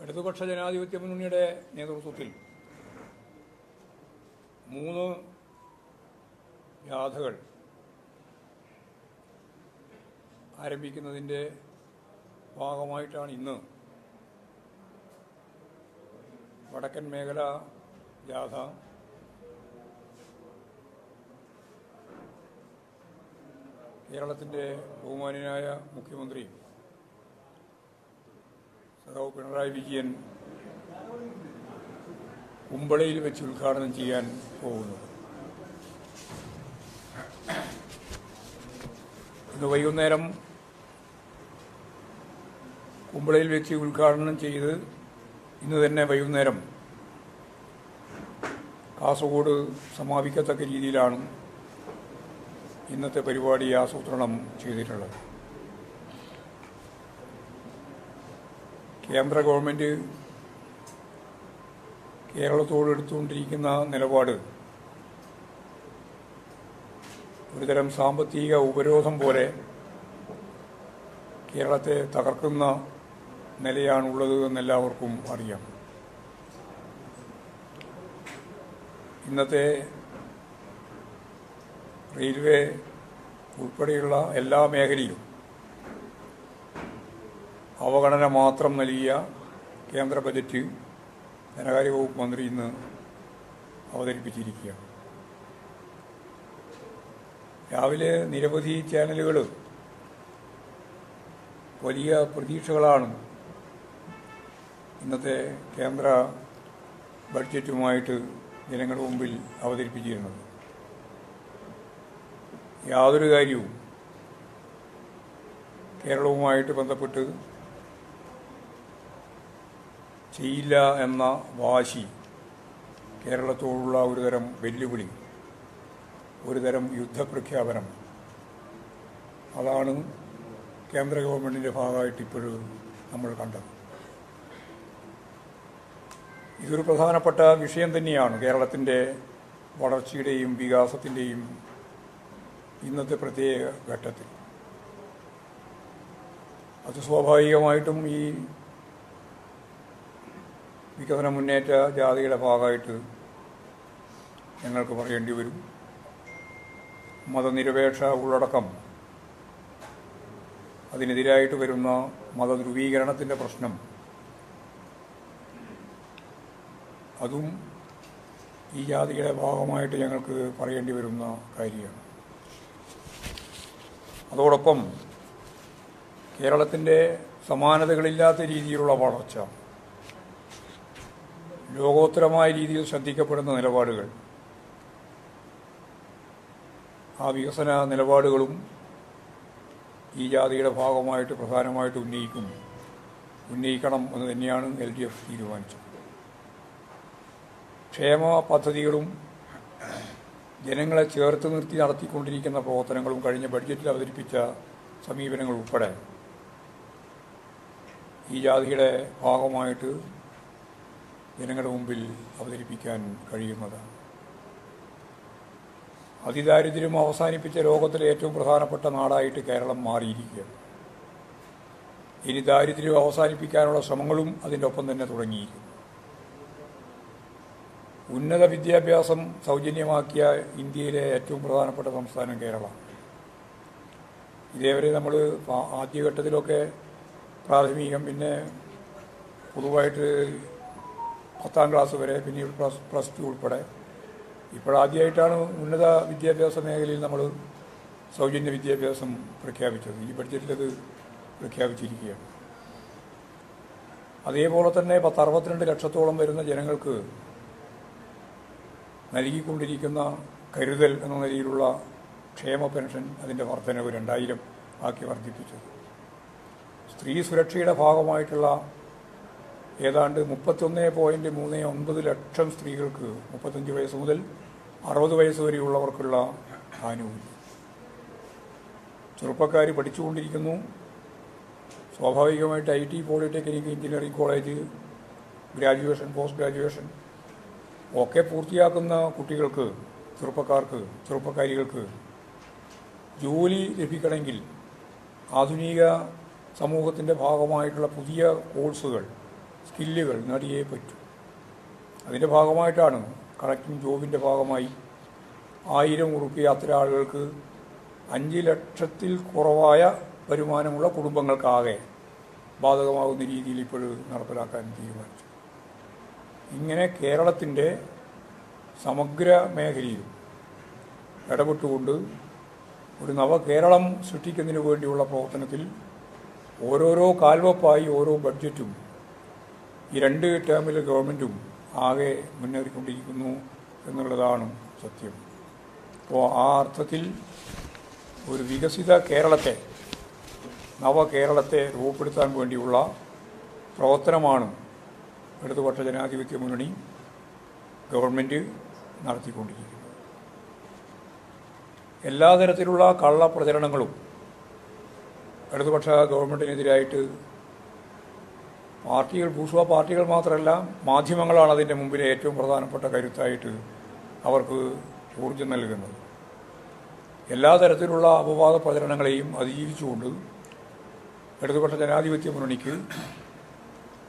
ഇടതുപക്ഷ ജനാധിപത്യ മുന്നണിയുടെ നേതൃത്വത്തിൽ 3 ജാഥകൾ ആരംഭിക്കുന്നതിൻ്റെ ഭാഗമായിട്ടാണ് ഇന്ന് വടക്കൻ മേഖല ജാഥ, കേരളത്തിൻ്റെ ബഹുമാന്യനായ മുഖ്യമന്ത്രി സഖാവ് പിണറായി വിജയൻ കുമ്പളയിൽ വെച്ച് ഉദ്ഘാടനം ചെയ്യാൻ പോകുന്നത്. ഇന്ന് വൈകുന്നേരം കുമ്പളയിൽ വെച്ച് ഉദ്ഘാടനം ചെയ്ത് ഇന്ന് തന്നെ വൈകുന്നേരം കാസർഗോഡ് സമാപിക്കത്തക്ക രീതിയിലാണ് ഇന്നത്തെ പരിപാടി ആസൂത്രണം ചെയ്തിട്ടുള്ളത്. കേന്ദ്ര ഗവൺമെൻറ് കേരളത്തോട് എടുത്തുകൊണ്ടിരിക്കുന്ന നിലപാട് ഒരുതരം സാമ്പത്തിക ഉപരോധം പോലെ കേരളത്തെ തകർക്കുന്ന നിലയാണുള്ളത് എന്നെല്ലാവർക്കും അറിയാം. ഇന്നത്തെ റെയിൽവേ ഉൾപ്പെടെയുള്ള എല്ലാ മേഖലയിലും അവഗണന മാത്രം നൽകിയ കേന്ദ്ര ബജറ്റ് ധനകാര്യ വകുപ്പ് മന്ത്രി ഇന്ന് അവതരിപ്പിച്ചിരിക്കുകയാണ്. രാവിലെ നിരവധി ചാനലുകൾ വലിയ പ്രതീക്ഷകളാണ് ഇന്നത്തെ കേന്ദ്ര ബഡ്ജറ്റുമായിട്ട് ജനങ്ങളുടെ മുമ്പിൽ അവതരിപ്പിച്ചിരുന്നത്. യാതൊരു കാര്യവും കേരളവുമായിട്ട് ബന്ധപ്പെട്ട് ചെയ്യില്ല എന്ന വാശി, കേരളത്തോടുള്ള ഒരുതരം വെല്ലുവിളി, ഒരുതരം യുദ്ധപ്രഖ്യാപനം, അതാണ് കേന്ദ്ര ഗവൺമെൻറ്റിൻ്റെ ഭാഗമായിട്ട് ഇപ്പോഴും നമ്മൾ കണ്ടത്. ഇതൊരു പ്രധാനപ്പെട്ട വിഷയം തന്നെയാണ് കേരളത്തിൻ്റെ വളർച്ചയുടെയും വികാസത്തിൻ്റെയും ഇന്നത്തെ പ്രത്യേക ഘട്ടത്തിൽ. അത് സ്വാഭാവികമായിട്ടും ഈ വികസന മുന്നേറ്റ ജാഥയുടെ ഭാഗമായിട്ട് ഞങ്ങൾക്ക് പറയേണ്ടി വരും. മതനിരപേക്ഷ ഉള്ളടക്കം, അതിനെതിരായിട്ട് വരുന്ന മതധ്രുവീകരണത്തിൻ്റെ പ്രശ്നം, അതും ഈ ജാതിയുടെ ഭാഗമായിട്ട് ഞങ്ങൾക്ക് പറയേണ്ടി വരുന്ന കാര്യമാണ്. അതോടൊപ്പം കേരളത്തിൻ്റെ സമാനതകളില്ലാത്ത രീതിയിലുള്ള വളർച്ച, ലോകോത്തരമായ രീതിയിൽ ശ്രദ്ധിക്കപ്പെടുന്ന നിലപാടുകൾ, ആ വികസന നിലപാടുകളും ഈ ജാതിയുടെ ഭാഗമായിട്ട് പ്രധാനമായിട്ട് ഉന്നയിക്കണം എന്ന് തന്നെയാണ് LDF തീരുമാനിച്ചത്. ക്ഷേമ പദ്ധതികളും ജനങ്ങളെ ചേർത്ത് നിർത്തി നടത്തിക്കൊണ്ടിരിക്കുന്ന പ്രവർത്തനങ്ങളും കഴിഞ്ഞ ബഡ്ജറ്റിൽ അവതരിപ്പിച്ച സമീപനങ്ങൾ ഉൾപ്പെടെ ഈ ജാതിയുടെ ഭാഗമായിട്ട് ജനങ്ങളുടെ മുമ്പിൽ അവതരിപ്പിക്കാൻ കഴിയുന്നതാണ്. അതിദാരിദ്ര്യം അവസാനിപ്പിച്ച ലോകത്തിലെ ഏറ്റവും പ്രധാനപ്പെട്ട നാടായിട്ട് കേരളം മാറിയിരിക്കുകയാണ്. ഇനി ദാരിദ്ര്യം അവസാനിപ്പിക്കാനുള്ള ശ്രമങ്ങളും അതിൻ്റെ ഒപ്പം തന്നെ തുടങ്ങിയിരിക്കുന്നു. ഉന്നത വിദ്യാഭ്യാസം സൗജന്യമാക്കിയ ഇന്ത്യയിലെ ഏറ്റവും പ്രധാനപ്പെട്ട സംസ്ഥാനം കേരളമാണ്. ഇതേവരെ നമ്മൾ ആദ്യഘട്ടത്തിലൊക്കെ പ്രാഥമികം, പിന്നെ പൊതുവായിട്ട് 10ാം ക്ലാസ് വരെ, പിന്നെ പ്ലസ് 2 ഉൾപ്പെടെ, ഇപ്പോഴാദ്യമായിട്ടാണ് ഉന്നത വിദ്യാഭ്യാസ മേഖലയിൽ നമ്മൾ സൗജന്യ വിദ്യാഭ്യാസം പ്രഖ്യാപിച്ചത്. ഈ ബഡ്ജറ്റിലത് പ്രഖ്യാപിച്ചിരിക്കുകയാണ്. അതേപോലെ തന്നെ 62 ലക്ഷത്തോളം വരുന്ന ജനങ്ങൾക്ക് നൽകിക്കൊണ്ടിരിക്കുന്ന കരുതൽ എന്ന നിലയിലുള്ള ക്ഷേമ പെൻഷൻ, അതിൻ്റെ വർധനവ് 2000 ആക്കി വർദ്ധിപ്പിച്ചത്. സ്ത്രീ സുരക്ഷയുടെ ഭാഗമായിട്ടുള്ള ഏതാണ്ട് 31.39 ലക്ഷം സ്ത്രീകൾക്ക് 35 വയസ്സ് മുതൽ 60 വയസ്സ് വരെയുള്ളവർക്കുള്ള ആനുകൂല്യം. ചെറുപ്പക്കാർ പഠിച്ചുകൊണ്ടിരിക്കുന്നു. സ്വാഭാവികമായിട്ട് IT, polytechnic, engineering college, graduation, post graduation ഒക്കെ പൂർത്തിയാക്കുന്ന കുട്ടികൾക്ക്, ചെറുപ്പക്കാരികൾക്ക് ജോലി ലഭിക്കണമെങ്കിൽ ആധുനിക സമൂഹത്തിൻ്റെ ഭാഗമായിട്ടുള്ള പുതിയ കോഴ്സുകൾ സ്കില്ലുകൾ നേടിയേ പറ്റൂ. അതിൻ്റെ ഭാഗമായിട്ടാണ് കണക്റ്റിംഗ് ജോബിൻ്റെ ഭാഗമായി 1000 ഉറുപ്പിക അത്തരം ആളുകൾക്ക് 5 ലക്ഷത്തിൽ കുറവായ വരുമാനമുള്ള കുടുംബങ്ങൾക്കാകെ ബാധകമാകുന്ന രീതിയിൽ ഇപ്പോൾ നടപ്പിലാക്കാൻ തീരുമാനിച്ചു. ഇങ്ങനെ കേരളത്തിൻ്റെ സമഗ്ര മേഖലയിലും ഇടപെട്ടുകൊണ്ട് ഒരു നവകേരളം സൃഷ്ടിക്കുന്നതിന് വേണ്ടിയുള്ള പ്രവർത്തനത്തിൽ ഓരോരോ കാൽവെപ്പായി ഓരോ ബഡ്ജറ്റും ഈ 2 ടേമിലെ ഗവൺമെൻറ്റും ആകെ മുന്നേറിക്കൊണ്ടിരിക്കുന്നു എന്നുള്ളതാണ് സത്യം. അപ്പോൾ ആ അർത്ഥത്തിൽ ഒരു വികസിത കേരളത്തെ, നവകേരളത്തെ രൂപപ്പെടുത്താൻ വേണ്ടിയുള്ള പ്രവർത്തനമാണ് ഇടതുപക്ഷ ജനാധിപത്യ മുന്നണി ഗവൺമെൻറ് നടത്തിക്കൊണ്ടിരിക്കുന്നത്. എല്ലാ തരത്തിലുള്ള കള്ളപ്രചരണങ്ങളും ഇടതുപക്ഷ ഗവൺമെൻറ്റിനെതിരായിട്ട് പാർട്ടികൾ, ബൂർഷ്വാ പാർട്ടികൾ മാത്രമല്ല, മാധ്യമങ്ങളാണ് അതിൻ്റെ മുമ്പിലെ ഏറ്റവും പ്രധാനപ്പെട്ട കരുത്തായിട്ട് അവർക്ക് ഊർജ്ജം നൽകുന്നത്. എല്ലാ തരത്തിലുള്ള അപവാദ പ്രചരണങ്ങളെയും അതിജീവിച്ചുകൊണ്ട് ഇടതുപക്ഷ ജനാധിപത്യ മുന്നണിക്ക്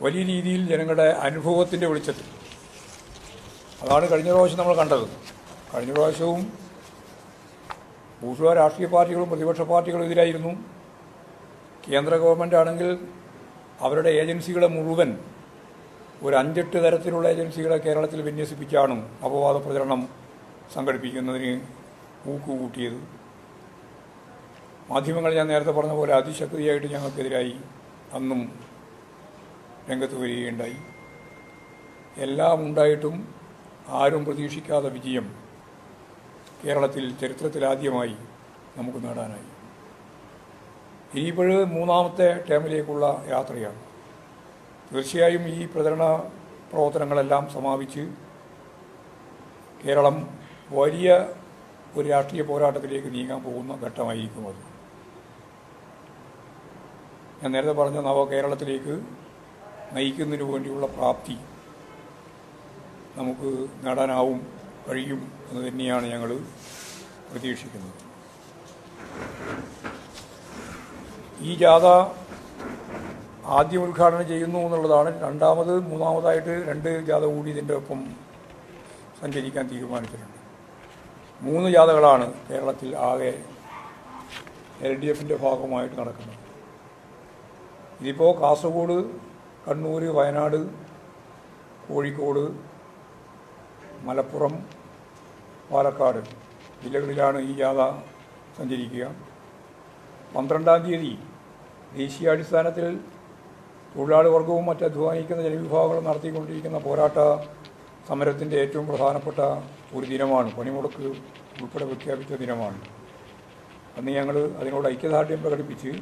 വലിയ രീതിയിൽ ജനങ്ങളുടെ അനുഭവത്തിൻ്റെ വെളിച്ചത്തിൽ, അതാണ് കഴിഞ്ഞ പ്രാവശ്യം നമ്മൾ കണ്ടത്. കഴിഞ്ഞ പ്രാവശ്യവും ബൂർഷ്വാ രാഷ്ട്രീയ പാർട്ടികളും പ്രതിപക്ഷ പാർട്ടികളും എതിരായിരുന്നു. കേന്ദ്ര ഗവൺമെൻറ് ആണെങ്കിൽ അവരുടെ ഏജൻസികളെ മുഴുവൻ ഒരു 5-8 തരത്തിലുള്ള ഏജൻസികളെ കേരളത്തിൽ വിന്യസിപ്പിച്ചാണ് അപവാദ പ്രചരണം സംഘടിപ്പിക്കുന്നതിന് ഊക്കുകൂട്ടിയത്. മാധ്യമങ്ങൾ ഞാൻ നേരത്തെ പറഞ്ഞ പോലെ അതിശക്തിയായിട്ട് ഞങ്ങൾക്കെതിരായി അന്നും രംഗത്ത് വരികയുണ്ടായി. എല്ലാം ഉണ്ടായിട്ടും ആരും പ്രതീക്ഷിക്കാത്ത വിജയം കേരളത്തിൽ ചരിത്രത്തിലാദ്യമായി നമുക്ക് നേടാനായി. ഇനിയിപ്പോൾ 3ാമത്തെ ടേമിലേക്കുള്ള യാത്രയാണ്. തീർച്ചയായും ഈ പ്രചരണ പ്രവർത്തനങ്ങളെല്ലാം സമാപിച്ച് കേരളം വലിയ ഒരു രാഷ്ട്രീയ പോരാട്ടത്തിലേക്ക് നീങ്ങാൻ പോകുന്ന ഘട്ടമായിരിക്കും അത്. ഞാൻ നേരത്തെ പറഞ്ഞ നവകേരളത്തിലേക്ക് നയിക്കുന്നതിന് വേണ്ടിയുള്ള പ്രാപ്തി നമുക്ക് നേടാനാവും, കഴിയും എന്ന് തന്നെയാണ് ഞങ്ങൾ പ്രതീക്ഷിക്കുന്നത്. ഈ ജാഥ ആദ്യം ഉദ്ഘാടനം ചെയ്യുന്നു എന്നുള്ളതാണ്. മൂന്നാമതായിട്ട് 2 ജാഥ കൂടി ഇതിൻ്റെ ഒപ്പം സഞ്ചരിക്കാൻ തീരുമാനിച്ചിട്ടുണ്ട്. 3 ജാഥകളാണ് കേരളത്തിൽ ആകെ LDFിൻ്റെ ഭാഗമായിട്ട് നടക്കുന്നത്. ഇതിപ്പോൾ കാസർഗോഡ്, കണ്ണൂർ, വയനാട്, കോഴിക്കോട്, മലപ്പുറം, പാലക്കാട് ജില്ലകളിലാണ് ഈ ജാഥ സഞ്ചരിക്കുക. 12-ാം തീയതി ദേശീയാടിസ്ഥാനത്തിൽ തൊഴിലാളി വർഗവും മറ്റ് അധ്വാനിക്കുന്ന ജനവിഭാഗങ്ങളും നടത്തിക്കൊണ്ടിരിക്കുന്ന പോരാട്ട സമരത്തിൻ്റെ ഏറ്റവും പ്രധാനപ്പെട്ട ഒരു ദിനമാണ്. പണിമുടക്ക് ഉൾപ്പെടെ പ്രഖ്യാപിച്ച ദിനമാണ്. അന്ന് ഞങ്ങൾ അതിനോട് ഐക്യദാർഢ്യം പ്രകടിപ്പിച്ച്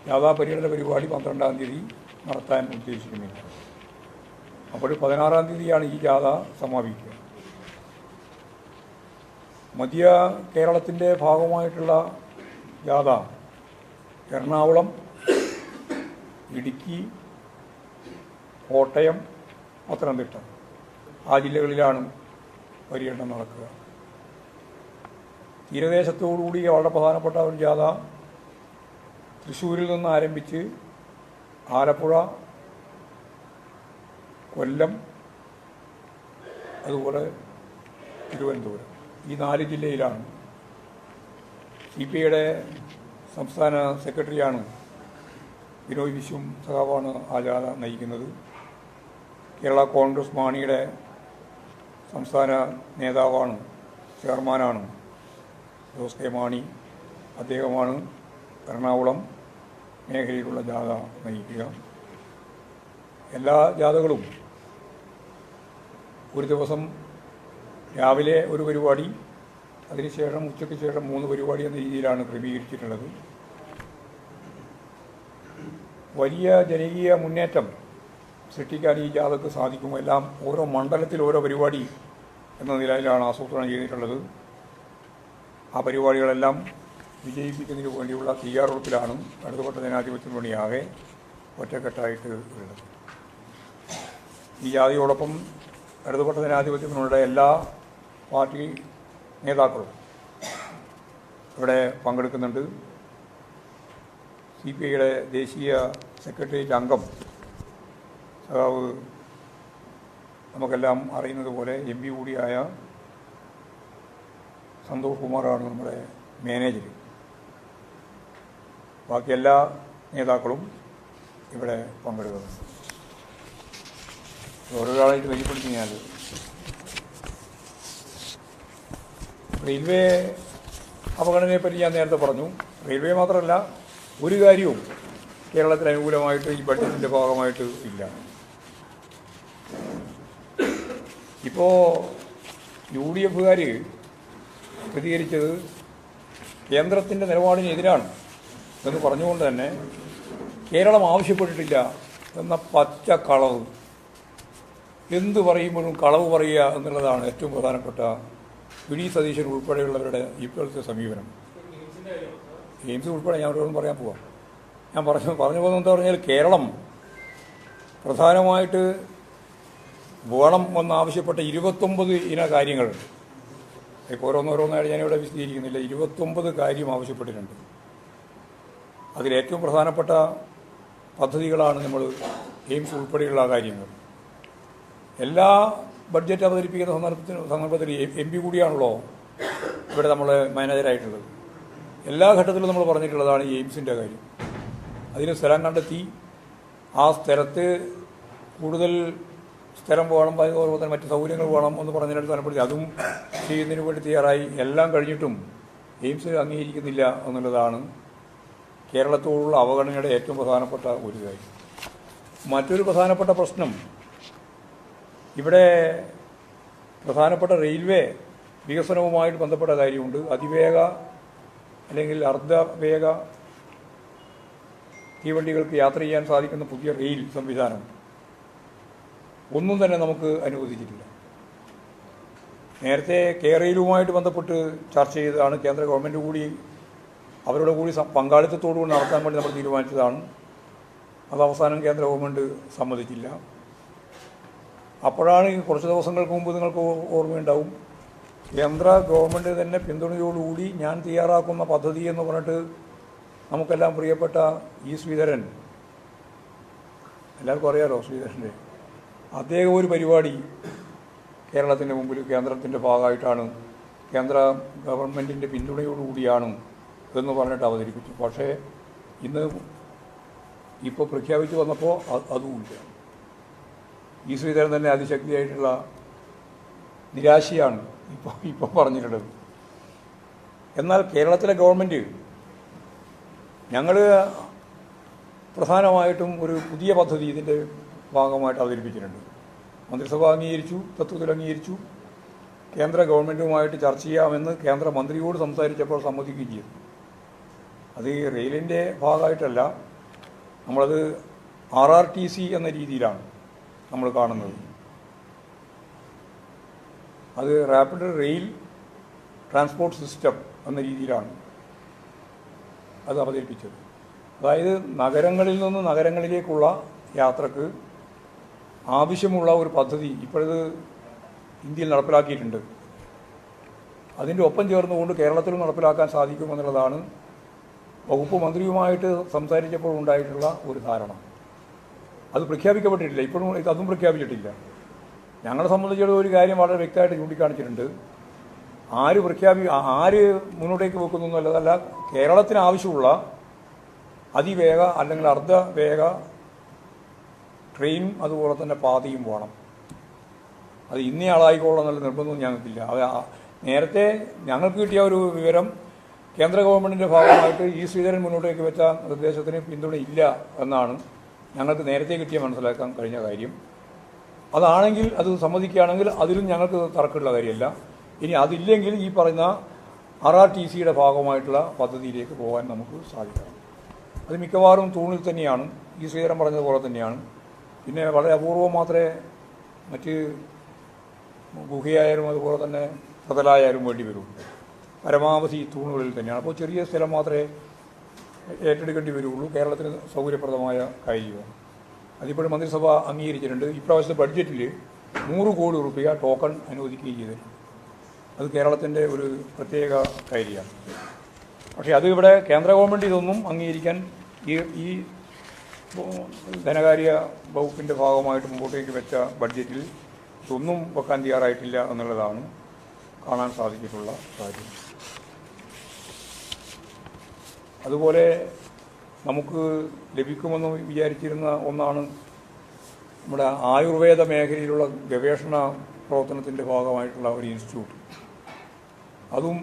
ജാഥാ പര്യടന പരിപാടി 12-ാം തീയതി നടത്താൻ ഉദ്ദേശിക്കുന്നില്ല. അപ്പോൾ 16-ാം തീയതിയാണ് ഈ ജാഥ സമാപിക്കുക. മധ്യ കേരളത്തിൻ്റെ ഭാഗമായിട്ടുള്ള ജാഥ എറണാകുളം, ഇടുക്കി, കോട്ടയം, പത്തനംതിട്ട ആ ജില്ലകളിലാണ് പര്യടനം നടക്കുക. തീരദേശത്തോടുകൂടി വളരെ പ്രധാനപ്പെട്ട ഒരു ജാഥ തൃശ്ശൂരിൽ നിന്ന് ആരംഭിച്ച് ആലപ്പുഴ, കൊല്ലം, അതുപോലെ തിരുവനന്തപുരം ഈ 4 ജില്ലയിലാണ്. CPIയുടെ സംസ്ഥാന സെക്രട്ടറിയാണ് ബിനോയ് വിശ്വം സഖാവാണ് ആ ജാഥ നയിക്കുന്നത്. കേരള കോൺഗ്രസ് മാണിയുടെ സംസ്ഥാന നേതാവാണ്, ചെയർമാനാണ് ജോസ് കെ മാണി. അദ്ദേഹമാണ് എറണാകുളം മേഖലയിലുള്ള ജാഥ നയിക്കുക. എല്ലാ ജാഥകളും ഒരു ദിവസം രാവിലെ ഒരു പരിപാടി, അതിനുശേഷം ഉച്ചയ്ക്ക് ശേഷം 3 പരിപാടി എന്ന രീതിയിലാണ് ക്രമീകരിച്ചിട്ടുള്ളത്. വലിയ ജനകീയ മുന്നേറ്റം സൃഷ്ടിക്കാൻ ഈ ജാഥക്ക് സാധിക്കും. എല്ലാം ഓരോ മണ്ഡലത്തിൽ ഓരോ പരിപാടി എന്ന നിലയിലാണ് ആസൂത്രണം ചെയ്തിട്ടുള്ളത്. ആ പരിപാടികളെല്ലാം വിജയിപ്പിക്കുന്നതിന് വേണ്ടിയുള്ള തയ്യാറെടുപ്പിലാണ് ഇടതുപക്ഷ ജനാധിപത്യ മുന്നണിയാകെ ഒറ്റക്കെട്ടായിട്ട് ഉള്ളത്. ഈ ജാഥയോടൊപ്പം ഇടതുപക്ഷ ജനാധിപത്യ മുന്നണിയുടെ എല്ലാ പാർട്ടി നേതാക്കളും ഇവിടെ പങ്കെടുക്കുന്നുണ്ട്. CPIയുടെ ദേശീയ സെക്രട്ടേറിയറ്റ് അംഗം സഖാവ് നമുക്കെല്ലാം അറിയുന്നത് പോലെ എം പി കൂടിയായ സന്തോഷ് കുമാറാണ് നമ്മുടെ മാനേജർ. ബാക്കി എല്ലാ നേതാക്കളും ഇവിടെ പങ്കെടുക്കുന്നുണ്ട്. ഓരോരാളായിട്ട് വെളിപ്പെടുത്തി ഞാൻ റെയിൽവേ അപകടനയെപ്പറ്റി ഞാൻ നേരത്തെ പറഞ്ഞു. റെയിൽവേ മാത്രമല്ല, ഒരു കാര്യവും കേരളത്തിന് അനുകൂലമായിട്ട് ഈ ബഡ്ജറ്റിൻ്റെ ഭാഗമായിട്ട് ഇല്ല. ഇപ്പോൾ യു ഡി എഫുകാർ പ്രതികരിച്ചത് കേന്ദ്രത്തിൻ്റെ നിലപാടിനെതിരാണ് എന്ന് പറഞ്ഞുകൊണ്ട് തന്നെ കേരളം ആവശ്യപ്പെട്ടിട്ടില്ല എന്ന പച്ച കളവ്. എന്ത് പറയുമ്പോഴും കളവ് പറയുക എന്നുള്ളതാണ് ഏറ്റവും പ്രധാനപ്പെട്ട വി സതീശൻ ഉൾപ്പെടെയുള്ളവരുടെ ഇപ്പോഴത്തെ സമീപനം. എയിംസ് ഉൾപ്പെടെ ഞാൻ അവരോടും പറയാൻ പോവാം. ഞാൻ പറഞ്ഞു പോകുന്നതെന്ന് പറഞ്ഞാൽ കേരളം പ്രധാനമായിട്ട് വേണം എന്നാവശ്യപ്പെട്ട 29 ഇന കാര്യങ്ങളുണ്ട്. ഇപ്പോൾ ഓരോന്നോരോന്നായിട്ട് ഞാനിവിടെ വിശദീകരിക്കുന്നില്ല. 29 കാര്യം ആവശ്യപ്പെട്ടിട്ടുണ്ട്. അതിലേറ്റവും പ്രധാനപ്പെട്ട പദ്ധതികളാണ് നമ്മൾ എയിംസ് ഉൾപ്പെടെയുള്ള കാര്യങ്ങൾ. എല്ലാ ബഡ്ജറ്റ് അവതരിപ്പിക്കുന്ന സന്ദർഭത്തിൽ എം പി കൂടിയാണല്ലോ ഇവിടെ നമ്മൾ മാനേജറായിട്ടുള്ളത്. എല്ലാ ഘട്ടത്തിലും നമ്മൾ പറഞ്ഞിട്ടുള്ളതാണ് ഈ എയിംസിൻ്റെ കാര്യം. അതിന് സ്ഥലം കണ്ടെത്തി ആ സ്ഥലത്ത് കൂടുതൽ സ്ഥലം വേണം, അതുപോലെ തന്നെ മറ്റ് സൗകര്യങ്ങൾ വേണം എന്ന് പറഞ്ഞതിനടുത്ത് തലപ്പെടുത്തി അതും ചെയ്യുന്നതിന് വേണ്ടി തയ്യാറായി. എല്ലാം കഴിഞ്ഞിട്ടും എയിംസ് അംഗീകരിക്കുന്നില്ല എന്നുള്ളതാണ് കേരളത്തോടുള്ള അവഗണനയുടെ ഏറ്റവും പ്രധാനപ്പെട്ട ഒരു കാര്യം. മറ്റൊരു പ്രധാനപ്പെട്ട പ്രശ്നം ഇവിടെ പ്രധാനപ്പെട്ട റെയിൽവേ വികസനവുമായിട്ട് ബന്ധപ്പെട്ട കാര്യമുണ്ട്. അതിവേഗ അല്ലെങ്കിൽ അർദ്ധവേഗ തീവണ്ടികൾക്ക് യാത്ര ചെയ്യാൻ സാധിക്കുന്ന പുതിയ റെയിൽ സംവിധാനം ഒന്നും തന്നെ നമുക്ക് അനുവദിച്ചിട്ടില്ല. നേരത്തെ റെയിലുമായിട്ട് ബന്ധപ്പെട്ട് ചർച്ച ചെയ്തതാണ്. കേന്ദ്ര ഗവൺമെൻറ് കൂടി അവരുടെ കൂടി പങ്കാളിത്തത്തോടുകൂടി നടത്താൻ വേണ്ടി നമ്മൾ തീരുമാനിച്ചതാണ്. അത് അവസാനം കേന്ദ്ര ഗവൺമെൻറ് സമ്മതിച്ചില്ല. അപ്പോഴാണ് കുറച്ച് ദിവസങ്ങൾക്ക് മുമ്പ് നിങ്ങൾക്ക് ഓർമ്മയുണ്ടാവും, കേന്ദ്ര ഗവൺമെൻറ് തന്നെ പിന്തുണയോടുകൂടി ഞാൻ തയ്യാറാക്കുന്ന പദ്ധതി എന്ന് പറഞ്ഞിട്ട് നമുക്കെല്ലാം പ്രിയപ്പെട്ട ശ്രീധരൻ, എല്ലാവർക്കും അറിയാലോ ശ്രീധരൻ്റെ, അദ്ദേഹം ഒരു പരിപാടി കേരളത്തിൻ്റെ മുമ്പിൽ കേന്ദ്രത്തിൻ്റെ ഭാഗമായിട്ടാണ്, കേന്ദ്ര ഗവൺമെൻറ്റിൻ്റെ പിന്തുണയോടുകൂടിയാണ് എന്ന് പറഞ്ഞിട്ട് അവതരിപ്പിച്ചു. പക്ഷേ ഇന്ന് ഇപ്പോൾ പ്രഖ്യാപിച്ചു വന്നപ്പോൾ അതുമില്ല. ശ്രീധരൻ തന്നെ അതിശക്തിയായിട്ടുള്ള നിരാശയാണ് ഇപ്പോൾ പറഞ്ഞിട്ടുള്ളത്. എന്നാൽ കേരളത്തിലെ ഗവൺമെൻറ് ഞങ്ങൾ പ്രധാനമായിട്ടും ഒരു പുതിയ പദ്ധതി ഇതിൻ്റെ ഭാഗമായിട്ട് അവതരിപ്പിച്ചിട്ടുണ്ട്. മന്ത്രിസഭ അംഗീകരിച്ചു, തത്വത്തിൽ അംഗീകരിച്ചു. കേന്ദ്ര ഗവൺമെൻറ്റുമായിട്ട് ചർച്ച ചെയ്യാമെന്ന് കേന്ദ്രമന്ത്രിയോട് സംസാരിച്ചപ്പോൾ സമ്മതിക്കുകയും ചെയ്തു. അത് ഈ റെയിലിൻ്റെ ഭാഗമായിട്ടല്ല, നമ്മളത് RRTC എന്ന രീതിയിലാണ് നമ്മൾ കാണുന്നത്. അത് റാപ്പിഡ് റെയിൽ ട്രാൻസ്പോർട്ട് സിസ്റ്റം എന്ന രീതിയിലാണ് അത് അവതരിപ്പിച്ചത്. അതായത് നഗരങ്ങളിൽ നിന്ന് നഗരങ്ങളിലേക്കുള്ള യാത്രക്ക് ആവശ്യമുള്ള ഒരു പദ്ധതി ഇപ്പോഴത് ഇന്ത്യയിൽ നടപ്പിലാക്കിയിട്ടുണ്ട്. അതിൻ്റെ ഒപ്പം ചേർന്നുകൊണ്ട് കേരളത്തിലും നടപ്പിലാക്കാൻ സാധിക്കുമെന്നുള്ളതാണ് വകുപ്പ് മന്ത്രിയുമായിട്ട് സംസാരിച്ചപ്പോൾ ഉണ്ടായിട്ടുള്ള ഒരു ധാരണ. അത് പ്രഖ്യാപിക്കപ്പെട്ടിട്ടില്ല, ഇപ്പോഴും അതും പ്രഖ്യാപിച്ചിട്ടില്ല. ഞങ്ങളെ സംബന്ധിച്ചിടത്തോളം ഒരു കാര്യം വളരെ വ്യക്തമായിട്ട് ചൂണ്ടിക്കാണിച്ചിട്ടുണ്ട്. ആര് മുന്നോട്ടേക്ക് വെക്കുന്നു എന്നുള്ളതല്ല, കേരളത്തിന് ആവശ്യമുള്ള അതിവേഗ അല്ലെങ്കിൽ അർദ്ധവേഗ ട്രെയിനും അതുപോലെ തന്നെ പാതയും വേണം. അത് ഇന്നയാളായിക്കോളാം എന്നുള്ള നിർബന്ധവും ഞങ്ങൾക്കില്ല. നേരത്തെ ഞങ്ങൾക്ക് കിട്ടിയ ഒരു വിവരം, കേന്ദ്ര ഗവൺമെൻറ്റിൻ്റെ ഭാഗമായിട്ട് ശ്രീധരൻ മുന്നോട്ടേക്ക് വെച്ച നിർദ്ദേശത്തിന് പിന്തുണയില്ല എന്നാണ് ഞങ്ങൾക്ക് നേരത്തെ കിട്ടിയ മനസ്സിലാക്കാൻ കഴിഞ്ഞ കാര്യം. അതാണെങ്കിൽ, അത് സമ്മതിക്കുകയാണെങ്കിൽ അതിലും ഞങ്ങൾക്ക് തർക്കമുള്ള കാര്യമല്ല. ഇനി അതില്ലെങ്കിൽ ഈ പറയുന്ന RRTCയുടെ ഭാഗമായിട്ടുള്ള പദ്ധതിയിലേക്ക് പോകാൻ നമുക്ക് സാധിക്കണം. അത് മിക്കവാറും തൂണിൽ തന്നെയാണ്, ശ്രീധരൻ പറഞ്ഞതുപോലെ തന്നെയാണ്. പിന്നെ വളരെ അപൂർവം മാത്രമേ മറ്റ് ഗുഹയായാലും അതുപോലെ തന്നെ പ്രതലായാലും വേണ്ടി വരും. പരമാവധി തൂണുകളിൽ തന്നെയാണ്. അപ്പോൾ ചെറിയ സ്ഥലം മാത്രമേ ഏറ്റെടുക്കേണ്ടി വരുള്ളൂ. കേരളത്തിന് സൗകര്യപ്രദമായ കാര്യമാണ്. അതിപ്പോഴും മന്ത്രിസഭ അംഗീകരിച്ചിട്ടുണ്ട്. ഇപ്രാവശ്യത്തെ ബഡ്ജറ്റിൽ 100 കോടി രൂപ ടോക്കൺ അനുവദിക്കുകയും ചെയ്തിട്ടുണ്ട്. അത് കേരളത്തിൻ്റെ ഒരു പ്രത്യേക കാര്യമാണ്. പക്ഷേ അത് ഇവിടെ കേന്ദ്ര ഗവൺമെൻറ് ഇതൊന്നും അംഗീകരിക്കാൻ ഈ ധനകാര്യ വകുപ്പിൻ്റെ ഭാഗമായിട്ട് മുമ്പോട്ടേക്ക് വെച്ച ബഡ്ജറ്റിൽ ഇതൊന്നും വെക്കാൻ തയ്യാറായിട്ടില്ല എന്നുള്ളതാണ് കാണാൻ സാധിച്ചിട്ടുള്ള കാര്യം. അതുപോലെ നമുക്ക് ലഭിക്കുമെന്ന് വിചാരിച്ചിരുന്ന ഒന്നാണ് നമ്മുടെ ആയുർവേദ മേഖലയിലുള്ള ഗവേഷണ പ്രവർത്തനത്തിൻ്റെ ഭാഗമായിട്ടുള്ള ഒരു ഇൻസ്റ്റിറ്റ്യൂട്ട്. അതും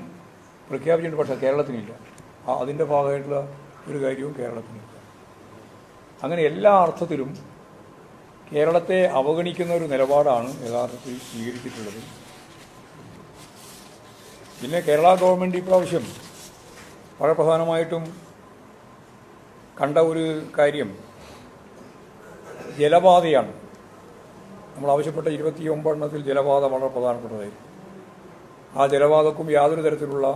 പ്രഖ്യാപിച്ചിട്ടുണ്ട്, പക്ഷേ കേരളത്തിനില്ല. അതിൻ്റെ ഭാഗമായിട്ടുള്ള ഒരു കാര്യവും കേരളത്തിനില്ല. അങ്ങനെ എല്ലാ അർത്ഥത്തിലും കേരളത്തെ അവഗണിക്കുന്ന ഒരു നിലപാടാണ് യഥാർത്ഥത്തിൽ സ്വീകരിച്ചിട്ടുള്ളത്. പിന്നെ കേരള ഗവൺമെൻറ് ഇപ്രാവശ്യം വളരെ പ്രധാനമായിട്ടും കണ്ട ഒരു കാര്യം ജലപാതയാണ്. നമ്മൾ ആവശ്യപ്പെട്ട 29 എണ്ണത്തിൽ ജലപാത വളരെ പ്രധാനപ്പെട്ടതായിരുന്നു. ആ ജലപാതക്കും യാതൊരു തരത്തിലുള്ള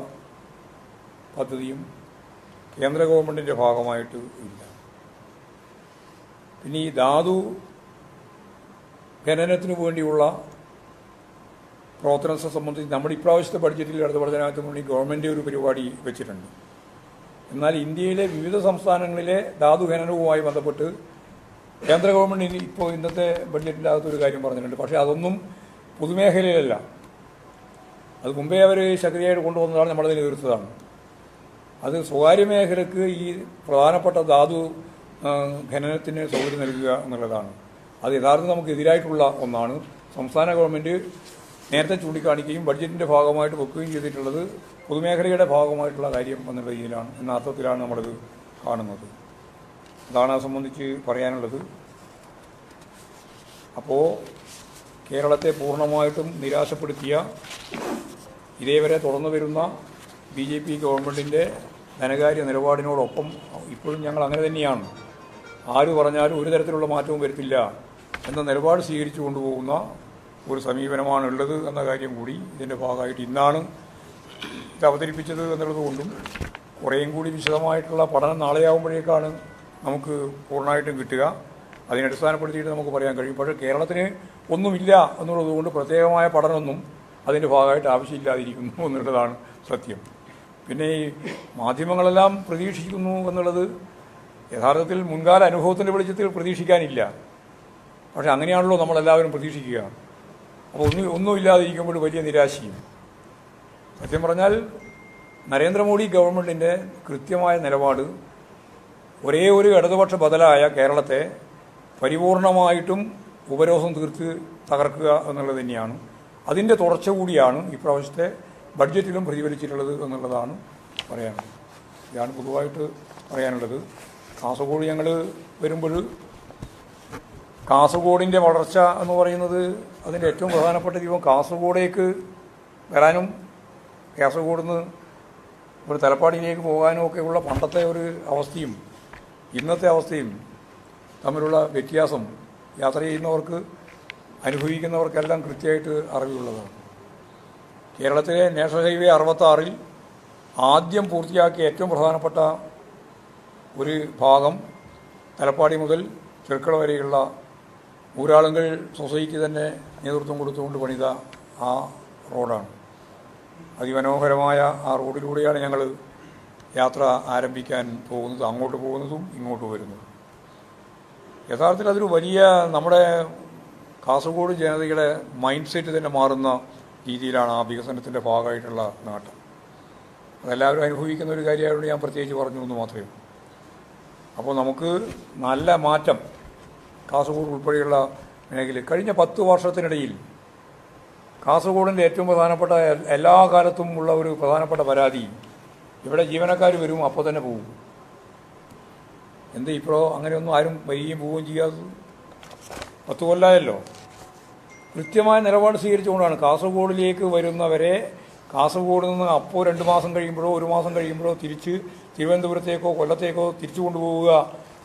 പദ്ധതിയും കേന്ദ്ര ഗവൺമെൻറ്റിൻ്റെ ഭാഗമായിട്ട് ഇല്ല. പിന്നെ ഈ ധാതു ഖനനത്തിന് വേണ്ടിയുള്ള പ്രവർത്തനത്തെ സംബന്ധിച്ച് നമ്മുടെ ഇപ്രാവശ്യത്തെ ബഡ്ജറ്റിൽ ഇടതു പഠനത്തിന് വേണ്ടി ഗവൺമെൻറ് ഒരു പരിപാടി വെച്ചിട്ടുണ്ട്. എന്നാൽ ഇന്ത്യയിലെ വിവിധ സംസ്ഥാനങ്ങളിലെ ധാതു ഖനനവുമായി ബന്ധപ്പെട്ട് കേന്ദ്ര ഗവൺമെൻറ് ഇപ്പോൾ ഇന്നത്തെ ബഡ്ജറ്റിനകത്തൊരു കാര്യം പറഞ്ഞിട്ടുണ്ട്. പക്ഷേ അതൊന്നും പൊതുമേഖലയിലല്ല. അത് മുമ്പേ അവർ ശക്തിയായിട്ട് കൊണ്ടുവന്നതാണ്, നമ്മളതിന് എതിർത്തതാണ്. അത് സ്വകാര്യ മേഖലയ്ക്ക് ഈ പ്രധാനപ്പെട്ട ധാതു ഖനനത്തിന് സൗകര്യം നൽകുക എന്നുള്ളതാണ്. അത് യഥാർത്ഥം നമുക്ക് എതിരായിട്ടുള്ള ഒന്നാണ്. സംസ്ഥാന ഗവൺമെൻറ് നേരത്തെ ചൂണ്ടിക്കാണിക്കുകയും ബഡ്ജറ്റിൻ്റെ ഭാഗമായിട്ട് വെക്കുകയും ചെയ്തിട്ടുള്ളത് പൊതുമേഖലയുടെ ഭാഗമായിട്ടുള്ള കാര്യം എന്നുള്ള രീതിയിലാണ്, എന്ന അർത്ഥത്തിലാണ് നമ്മളിത് കാണുന്നത്. അതാണ് അത് സംബന്ധിച്ച് പറയാനുള്ളത്. അപ്പോൾ കേരളത്തെ പൂർണ്ണമായിട്ടും നിരാശപ്പെടുത്തിയ ഇതേവരെ തുടർന്നു വരുന്ന BJP ഗവൺമെൻറ്റിൻ്റെ ധനകാര്യ നിലപാടിനോടൊപ്പം ഇപ്പോഴും ഞങ്ങൾ അങ്ങനെ തന്നെയാണ്. ആര് പറഞ്ഞാലും ഒരു തരത്തിലുള്ള മാറ്റവും വരുത്തില്ല എന്ന നിലപാട് സ്വീകരിച്ചു കൊണ്ടുപോകുന്ന ഒരു സമീപനമാണ് ഉള്ളത് എന്ന കാര്യം കൂടി ഇതിൻ്റെ ഭാഗമായിട്ട് ഇന്നാണ് ഇത് അവതരിപ്പിച്ചത് എന്നുള്ളതുകൊണ്ടും കുറേയും കൂടി വിശദമായിട്ടുള്ള പഠനം നാളെയാകുമ്പോഴേക്കാണ് നമുക്ക് പൂർണ്ണമായിട്ടും കിട്ടുക. അതിനടിസ്ഥാനപ്പെടുത്തിയിട്ട് നമുക്ക് പറയാൻ കഴിയും. പക്ഷേ കേരളത്തിന് ഒന്നുമില്ല എന്നുള്ളതുകൊണ്ട് പ്രത്യേകമായ പഠനമൊന്നും അതിൻ്റെ ഭാഗമായിട്ട് ആവശ്യമില്ലാതിരിക്കുന്നു എന്നുള്ളതാണ് സത്യം. പിന്നെ ഈ മാധ്യമങ്ങളെല്ലാം പ്രതീക്ഷിക്കുന്നു എന്നുള്ളത് യഥാർത്ഥത്തിൽ മുൻകാല അനുഭവത്തിൻ്റെ വെളിച്ചത്തിൽ പ്രതീക്ഷിക്കാനില്ല. പക്ഷേ അങ്ങനെയാണല്ലോ നമ്മളെല്ലാവരും പ്രതീക്ഷിക്കുക. അപ്പോൾ ഒന്നുമില്ലാതിരിക്കുമ്പോൾ വലിയ നിരാശയും. സത്യം പറഞ്ഞാൽ നരേന്ദ്രമോദി ഗവൺമെൻറ്റിൻ്റെ കൃത്യമായ നിലപാട് ഒരേ ഒരു ഇടതുപക്ഷ ബദലായ കേരളത്തെ പരിപൂർണമായിട്ടും ഉപരോധം തീർത്ത് തകർക്കുക എന്നുള്ളത് തന്നെയാണ്. അതിൻ്റെ തുടർച്ച കൂടിയാണ് ഇപ്രാവശ്യത്തെ ബഡ്ജറ്റിലും പ്രതിഫലിച്ചിട്ടുള്ളത് എന്നുള്ളതാണ് പറയാനുള്ളത്. ഇതാണ് പൊതുവായിട്ട് പറയാനുള്ളത്. കാസർഗോഡ് ഞങ്ങൾ വരുമ്പോൾ കാസർഗോഡിൻ്റെ വളർച്ച എന്ന് പറയുന്നത് അതിൻ്റെ ഏറ്റവും പ്രധാനപ്പെട്ട ദീപം കാസർഗോഡേക്ക് വരാനും കാസർഗോഡ് നിന്ന് ഒരു തലപ്പാടിയിലേക്ക് പോകാനും ഒക്കെയുള്ള പണ്ടത്തെ ഒരു അവസ്ഥയും ഇന്നത്തെ അവസ്ഥയും തമ്മിലുള്ള വ്യത്യാസം യാത്ര ചെയ്യുന്നവർക്ക് അനുഭവിക്കുന്നവർക്കെല്ലാം കൃത്യമായിട്ട് അറിവുള്ളതാണ്. കേരളത്തിലെ നാഷണൽ ഹൈവേ 66 ആദ്യം പൂർത്തിയാക്കിയ ഏറ്റവും പ്രധാനപ്പെട്ട ഒരു ഭാഗം തലപ്പാടി മുതൽ ചെർക്കള വരെയുള്ള ഊരാളുങ്കൽ സൊസൈറ്റി തന്നെ നേതൃത്വം കൊടുത്തുകൊണ്ട് പണിത ആ റോഡാണ്. അതിമനോഹരമായ ആ റോഡിലൂടെയാണ് ഞങ്ങൾ യാത്ര ആരംഭിക്കാൻ പോകുന്നത്, അങ്ങോട്ട് പോകുന്നതും ഇങ്ങോട്ട് വരുന്നതും. യഥാർത്ഥത്തിൽ അതൊരു വലിയ നമ്മുടെ കാസർഗോഡ് ജനതയുടെ മൈൻഡ് സെറ്റ് തന്നെ മാറുന്ന രീതിയിലാണ് ആ വികസനത്തിൻ്റെ ഭാഗമായിട്ടുള്ള നാട്ടം. അതെല്ലാവരും അനുഭവിക്കുന്ന ഒരു കാര്യമായതുകൊണ്ട് ഞാൻ പ്രത്യേകിച്ച് പറഞ്ഞു എന്ന് മാത്രമേ. അപ്പോൾ നമുക്ക് നല്ല മാറ്റം കാസർഗോഡ് ഉൾപ്പെടെയുള്ള മേഖലയിൽ കഴിഞ്ഞ 10 വർഷത്തിനിടയിൽ കാസർഗോഡിൻ്റെ ഏറ്റവും പ്രധാനപ്പെട്ട എല്ലാ കാലത്തും ഉള്ള ഒരു പ്രധാനപ്പെട്ട പരാതി ഇവിടെ ജീവനക്കാർ വരും അപ്പോൾ തന്നെ പോകും. ഇപ്പോൾ അങ്ങനെയൊന്നും ആരും വരികയും പോവുകയും ചെയ്യാത്തത് 10 കൊല്ലമായല്ലോ. കൃത്യമായ നിലപാട് സ്വീകരിച്ചുകൊണ്ടാണ് കാസർഗോഡിലേക്ക് വരുന്നവരെ കാസർഗോഡ് നിന്ന് അപ്പോൾ 2 മാസം കഴിയുമ്പോഴോ 1 മാസം കഴിയുമ്പോഴോ തിരിച്ച് തിരുവനന്തപുരത്തേക്കോ കൊല്ലത്തേക്കോ തിരിച്ചു കൊണ്ടുപോവുക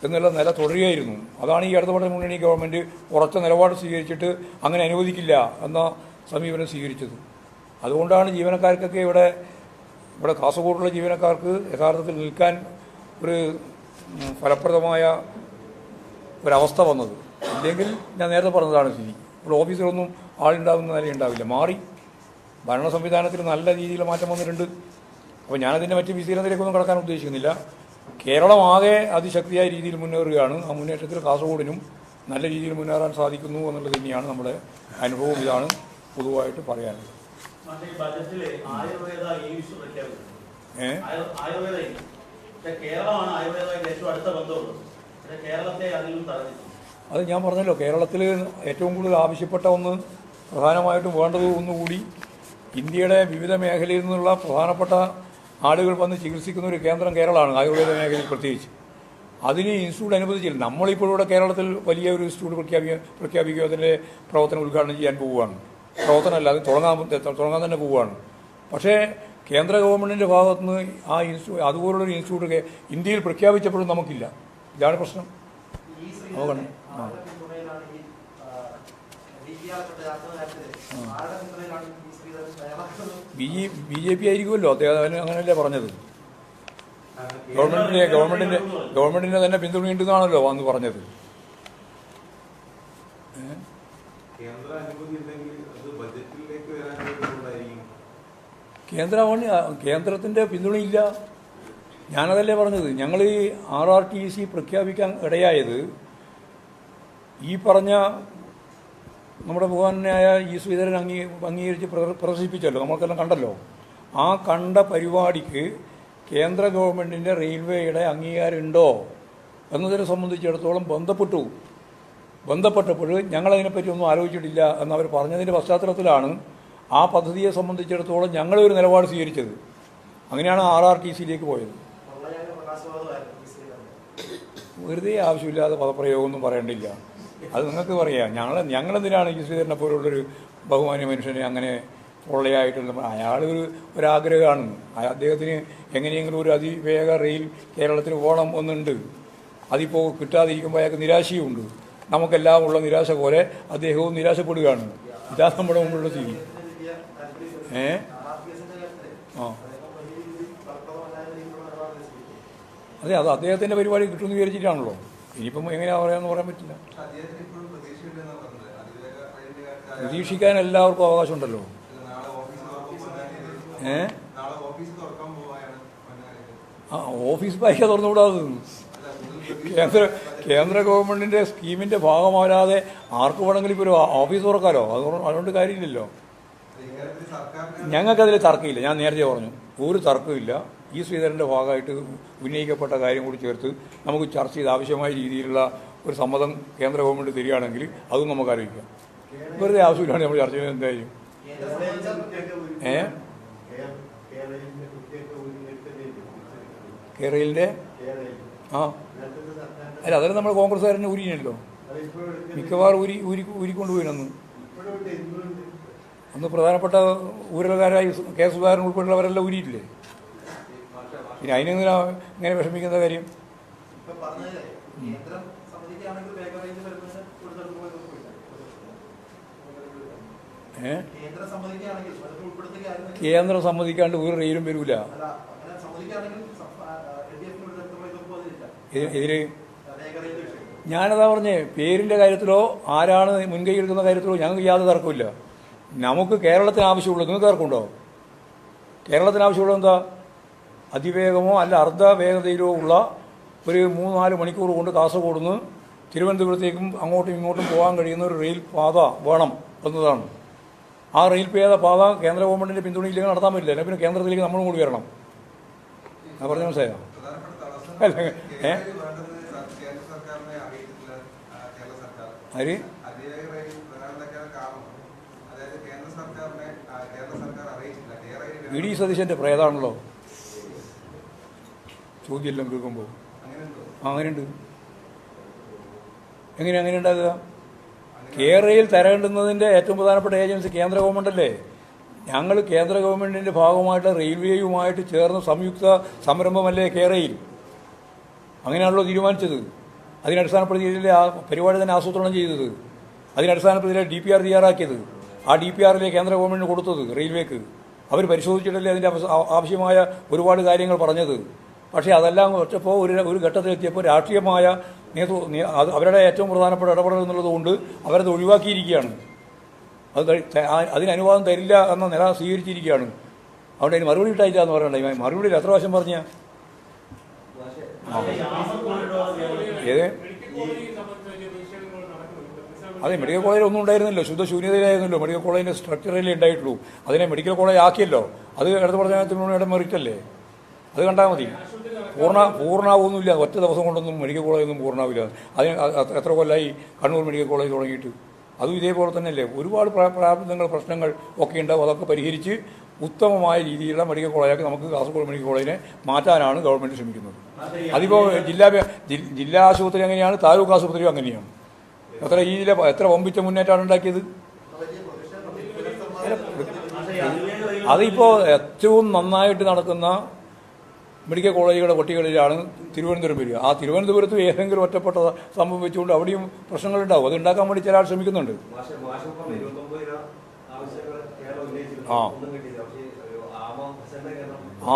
എന്നുള്ള നില തുടരുകയായിരുന്നു. അതാണ് ഈ ഇടതുപക്ഷ മുന്നണി ഗവൺമെൻറ് ഉറച്ച നിലപാട് സ്വീകരിച്ചിട്ട് അങ്ങനെ അനുവദിക്കില്ല എന്ന സമീപനം സ്വീകരിച്ചത്. അതുകൊണ്ടാണ് ജീവനക്കാർക്കൊക്കെ ഇവിടെ കാസർഗോഡുള്ള ജീവനക്കാർക്ക് യഥാർത്ഥത്തിൽ നിൽക്കാൻ ഒരു ഫലപ്രദമായ ഒരവസ്ഥ വന്നത്. ഇല്ലെങ്കിൽ ഞാൻ നേരത്തെ പറഞ്ഞതാണ് സ്ഥിതി. ഇവിടെ ഓഫീസിലൊന്നും ആളുണ്ടാകുന്ന നിലയുണ്ടാവില്ല. മാറി ഭരണ സംവിധാനത്തിൽ നല്ല രീതിയിൽ മാറ്റം വന്നിട്ടുണ്ട്. അപ്പോൾ ഞാനതിൻ്റെ മറ്റ് വിശീലനത്തിലേക്കൊന്നും കടക്കാൻ ഉദ്ദേശിക്കുന്നില്ല. കേരളം ആകെ അതിശക്തിയായ രീതിയിൽ മുന്നേറുകയാണ്. ആ മുന്നേറ്റത്തിൽ കാസർഗോഡിനും നല്ല രീതിയിൽ മുന്നേറാൻ സാധിക്കുന്നു എന്നുള്ളത് തന്നെയാണ് നമ്മുടെ അനുഭവം. ഇതാണ് പൊതുവായിട്ട് പറയാനുള്ളത്. അത് ഞാൻ പറഞ്ഞല്ലോ, കേരളത്തിൽ ഏറ്റവും കൂടുതൽ ആവശ്യപ്പെട്ട ഒന്ന്, പ്രധാനമായിട്ടും വേണ്ടത് ഒന്നുകൂടി, ഇന്ത്യയുടെ വിവിധ മേഖലയിൽ നിന്നുള്ള പ്രധാനപ്പെട്ട ആളുകൾ വന്ന് ചികിത്സിക്കുന്ന ഒരു കേന്ദ്രം കേരളമാണ്, ആയുർവേദ മേഖലയിൽ പ്രത്യേകിച്ച്. അതിന് ഇൻസ്റ്റിറ്റ്യൂട്ട് അനുവദിച്ചില്ല. നമ്മളിപ്പോൾ ഇവിടെ കേരളത്തിൽ വലിയ ഒരു ഇൻസ്റ്റിറ്റ്യൂട്ട് പ്രഖ്യാപിക്കുക, അതിൻ്റെ പ്രവർത്തനം ഉദ്ഘാടനം ചെയ്യാൻ പോവുകയാണ്. പ്രവർത്തനമല്ല, അത് തുടങ്ങാൻ തന്നെ പോവുകയാണ്. പക്ഷേ കേന്ദ്ര ഗവൺമെൻറ്റിൻ്റെ ഭാഗത്തുനിന്ന് ആ ഇൻസ്റ്റിറ്റ്യൂട്ട്, അതുപോലുള്ളൊരു ഇൻസ്റ്റിറ്റ്യൂട്ട് ഇന്ത്യയിൽ പ്രഖ്യാപിച്ചപ്പോഴും നമുക്കില്ല. ഇതാണ് പ്രശ്നം. നോക്കണം. ബി ജെ പി ആയിരിക്കുമല്ലോ അദ്ദേഹം, അങ്ങനെയല്ലേ പറഞ്ഞത്. ഗവൺമെന്റിന്റെ തന്നെ പിന്തുണയുണ്ടെന്നാണല്ലോ അന്ന് പറഞ്ഞത്. കേന്ദ്രത്തിന്റെ പിന്തുണയില്ല. ഞാനതല്ലേ പറഞ്ഞത്. ഞങ്ങൾ ഈ RRTC പ്രഖ്യാപിക്കാൻ ഇടയായത് ഈ പറഞ്ഞ നമ്മുടെ ബഹുമാനായ ശ്രീധരൻ അംഗീകരിച്ച് പ്രദർശിപ്പിച്ചല്ലോ, നമ്മൾക്കെല്ലാം കണ്ടല്ലോ. ആ കണ്ട പരിപാടിക്ക് കേന്ദ്ര ഗവൺമെൻറ്റിൻ്റെ റെയിൽവേയുടെ അംഗീകാരം ഉണ്ടോ എന്നതിനെ സംബന്ധിച്ചിടത്തോളം ബന്ധപ്പെട്ടപ്പോൾ ഞങ്ങളതിനെപ്പറ്റി ഒന്നും ആലോചിച്ചിട്ടില്ല എന്നവർ പറഞ്ഞതിൻ്റെ പശ്ചാത്തലത്തിലാണ് ആ പദ്ധതിയെ സംബന്ധിച്ചിടത്തോളം ഞങ്ങളൊരു നിലപാട് സ്വീകരിച്ചത്. അങ്ങനെയാണ് RRTCയിലേക്ക് പോയത്. വെറുതെ ആവശ്യമില്ലാതെ പദപ്രയോഗമൊന്നും പറയേണ്ടില്ല. അത് നിങ്ങൾക്ക് പറയാം. ഞങ്ങളെന്തിനാണ് ശ്രീധരനെ പോലുള്ളൊരു ബഹുമാന്യ മനുഷ്യനെ അങ്ങനെ പൊള്ളയായിട്ടുള്ള, ഒരാഗ്രഹമാണ്. അദ്ദേഹത്തിന് എങ്ങനെയെങ്കിലും ഒരു അതിവേഗ റെയിൽ കേരളത്തിന് പോകണം എന്നുണ്ട്. അതിപ്പോൾ കിട്ടാതിരിക്കുമ്പോൾ അയാൾക്ക് നിരാശയുമുണ്ട്. നമുക്കെല്ലാം ഉള്ള നിരാശ പോലെ അദ്ദേഹവും നിരാശപ്പെടുകയാണ്. ഇതാ നമ്മുടെ മുമ്പിലുള്ള സ്ഥിതി. അതെ, അത് അദ്ദേഹത്തിൻ്റെ പരിപാടി കിട്ടുമെന്ന് വിചാരിച്ചിട്ടാണല്ലോ. ഇനിയിപ്പം എങ്ങനെയാ പറയാമെന്ന് പറയാൻ പറ്റില്ല. പ്രതീക്ഷിക്കാൻ എല്ലാവർക്കും അവകാശമുണ്ടല്ലോ. ഓഫീസ് പൈസ തുറന്നുകൂടാതെ കേന്ദ്ര ഗവൺമെന്റിന്റെ സ്കീമിന്റെ ഭാഗമാകാതെ ആർക്ക് വേണമെങ്കിലും ഇപ്പോൾ ഒരു ഓഫീസ് തുറക്കാലോ. അതുകൊണ്ട് കാര്യമില്ലല്ലോ. ഞങ്ങൾക്കതിൽ തർക്കമില്ല. ഞാൻ നേരത്തെ പറഞ്ഞു, ഒരു തർക്കമില്ല. ശ്രീധരൻ്റെ ഭാഗമായിട്ട് ഉന്നയിക്കപ്പെട്ട കാര്യം കൂടി ചേർത്ത് നമുക്ക് ചർച്ച ചെയ്ത് ആവശ്യമായ രീതിയിലുള്ള ഒരു സമ്മതം കേന്ദ്ര ഗവൺമെൻറ് തരികയാണെങ്കിൽ അതും നമുക്ക് ആലോചിക്കാം. വെറുതെ ആവശ്യമില്ലാണ്ട് നമ്മൾ ചർച്ച ചെയ്യുന്നത് എന്തായാലും. കേരളയിലെ അല്ല, അതെല്ലാം നമ്മൾ കോൺഗ്രസ്സുകാരനെ ഊരിയല്ലോ. മിക്കവാറും ഊരിക്കൊണ്ടുപോയി. അന്ന് പ്രധാനപ്പെട്ട ഊരൽക്കാരായി കെ സുധാകരൻ ഉൾപ്പെടെയുള്ളവരെല്ലാം ഊരിയിട്ടില്ലേ. പിന്നെ അതിനെന്തിനാ ഇങ്ങനെ വിഷമിക്കുന്ന കാര്യം? കേന്ദ്രം സമ്മതിക്കാണ്ട് ഒരു റെയിലും വരൂല. എതിര് ഞാനതാ പറഞ്ഞേ, പേരിൻ്റെ കാര്യത്തിലോ ആരാണ് മുൻകൈ എടുക്കുന്ന കാര്യത്തിലോ ഞങ്ങൾക്ക് യാതൊരു തർക്കമില്ല. നമുക്ക് കേരളത്തിന് ആവശ്യമുള്ളത്, നിങ്ങൾക്ക് തർക്കമുണ്ടോ? കേരളത്തിന് ആവശ്യമുള്ളത് എന്താ? അതിവേഗമോ അല്ല അർദ്ധ വേഗതയിലോ ഉള്ള ഒരു 3-4 മണിക്കൂർ കൊണ്ട് കാസർഗോഡ് നിന്ന് തിരുവനന്തപുരത്തേക്കും അങ്ങോട്ടും ഇങ്ങോട്ടും പോകാൻ കഴിയുന്ന ഒരു റെയിൽ പാത വേണം എന്നതാണ്. ആ റെയിൽ പാത കേന്ദ്ര ഗവൺമെൻറ്റിൻ്റെ പിന്തുണയില്ലെങ്കിൽ നടത്താൻ പറ്റില്ല. പിന്നെ കേന്ദ്രത്തിലേക്ക് നമ്മളും കൂടി വരണം. ഞാൻ പറഞ്ഞ മനസ്സിലായോ? ആര് VD സതീശൻ്റെ പ്രേതാണല്ലോ ചോദ്യമെല്ലാം കേൾക്കുമ്പോൾ. അങ്ങനെയുണ്ട്. അങ്ങനെ ഉണ്ടാകുക? കേരളയിൽ തരേണ്ടുന്നതിൻ്റെ ഏറ്റവും പ്രധാനപ്പെട്ട ഏജൻസി കേന്ദ്ര ഗവൺമെൻറ്റല്ലേ. ഞങ്ങൾ കേന്ദ്ര ഗവൺമെൻറ്റിൻ്റെ ഭാഗമായിട്ട് റെയിൽവേയുമായിട്ട് ചേർന്ന് സംയുക്ത സംരംഭമല്ലേ കേരളയിൽ. അങ്ങനെയാണല്ലോ തീരുമാനിച്ചത്. അതിനടിസ്ഥാനപ്പെടുത്തിയില്ലേ ആ പരിപാടി തന്നെ ആസൂത്രണം ചെയ്തത്. അതിനടിസ്ഥാനപ്പെടുത്തിയില്ലേ DPR തയ്യാറാക്കിയത്. ആ DPRലെ കേന്ദ്ര ഗവൺമെൻറ്റിന് കൊടുത്തത് റെയിൽവേക്ക്. അവർ പരിശോധിച്ചിട്ടല്ലേ അതിൻ്റെ ആവശ്യമായ ഒരുപാട് കാര്യങ്ങൾ പറഞ്ഞത്. പക്ഷേ അതെല്ലാം വെച്ചപ്പോൾ ഒരു ഘട്ടത്തിലെത്തിയപ്പോൾ രാഷ്ട്രീയമായ അവരുടെ ഏറ്റവും പ്രധാനപ്പെട്ട ഇടപെടൽ എന്നുള്ളതുകൊണ്ട് അവരത് ഒഴിവാക്കിയിരിക്കുകയാണ്. അതിന് അനുവാദം തരില്ല എന്ന നില സ്വീകരിച്ചിരിക്കുകയാണ്. അതുകൊണ്ട് അതിന് മറുപടി കിട്ടായില്ല എന്ന് പറയണ്ടേ. മറുപടിയിൽ എത്ര പ്രാവശ്യം പറഞ്ഞ ഏത് അതെ, മെഡിക്കൽ കോളേജിൽ ഒന്നും ഉണ്ടായിരുന്നല്ലോ, ശുദ്ധശൂന്യതയിലായിരുന്നല്ലോ. മെഡിക്കൽ കോളേജിൻ്റെ സ്ട്രക്ചറല്ലേ ഉണ്ടായിട്ടുള്ളൂ. അതിനെ മെഡിക്കൽ കോളേജ് ആക്കിയല്ലോ. അത് ഇടത് പറഞ്ഞ മെറിറ്റല്ലേ, അത് കണ്ടാൽ മതി. പൂർണ്ണാവൊന്നുമില്ല, ഒറ്റ ദിവസം കൊണ്ടൊന്നും മെഡിക്കൽ കോളേജൊന്നും പൂർണ്ണാവില്ല. അതിന് എത്ര കൊല്ലമായി കണ്ണൂർ മെഡിക്കൽ കോളേജ് തുടങ്ങിയിട്ട്? അതും ഇതേപോലെ തന്നെയല്ലേ, ഒരുപാട് പ്രാബല്യങ്ങൾ പ്രശ്നങ്ങൾ ഒക്കെ ഉണ്ടാവും. അതൊക്കെ പരിഹരിച്ച് ഉത്തമമായ രീതിയിലുള്ള മെഡിക്കൽ കോളേജാക്കി നമുക്ക് കാസർഗോഡ് മെഡിക്കൽ കോളേജിനെ മാറ്റാനാണ് ഗവൺമെൻറ് ശ്രമിക്കുന്നത്. അതിപ്പോൾ ജില്ലാ ആശുപത്രി അങ്ങനെയാണ്, താലൂക്ക് ആശുപത്രിയും അങ്ങനെയാണ്. എത്ര രീതിയിൽ എത്ര വമ്പിച്ച മുന്നേറ്റമാണ് ഉണ്ടാക്കിയത്. അതിപ്പോൾ ഏറ്റവും നന്നായിട്ട് നടക്കുന്ന മെഡിക്കൽ കോളേജുകളുടെ പട്ടികകളിലാണ് തിരുവനന്തപുരം വരിക. ആ തിരുവനന്തപുരത്ത് ഏതെങ്കിലും ഒറ്റപ്പെട്ട സംഭവം വെച്ചുകൊണ്ട് അവിടെയും പ്രശ്നങ്ങളുണ്ടാവും. അത് ഉണ്ടാക്കാൻ വേണ്ടി ചില ആൾ ശ്രമിക്കുന്നുണ്ട്.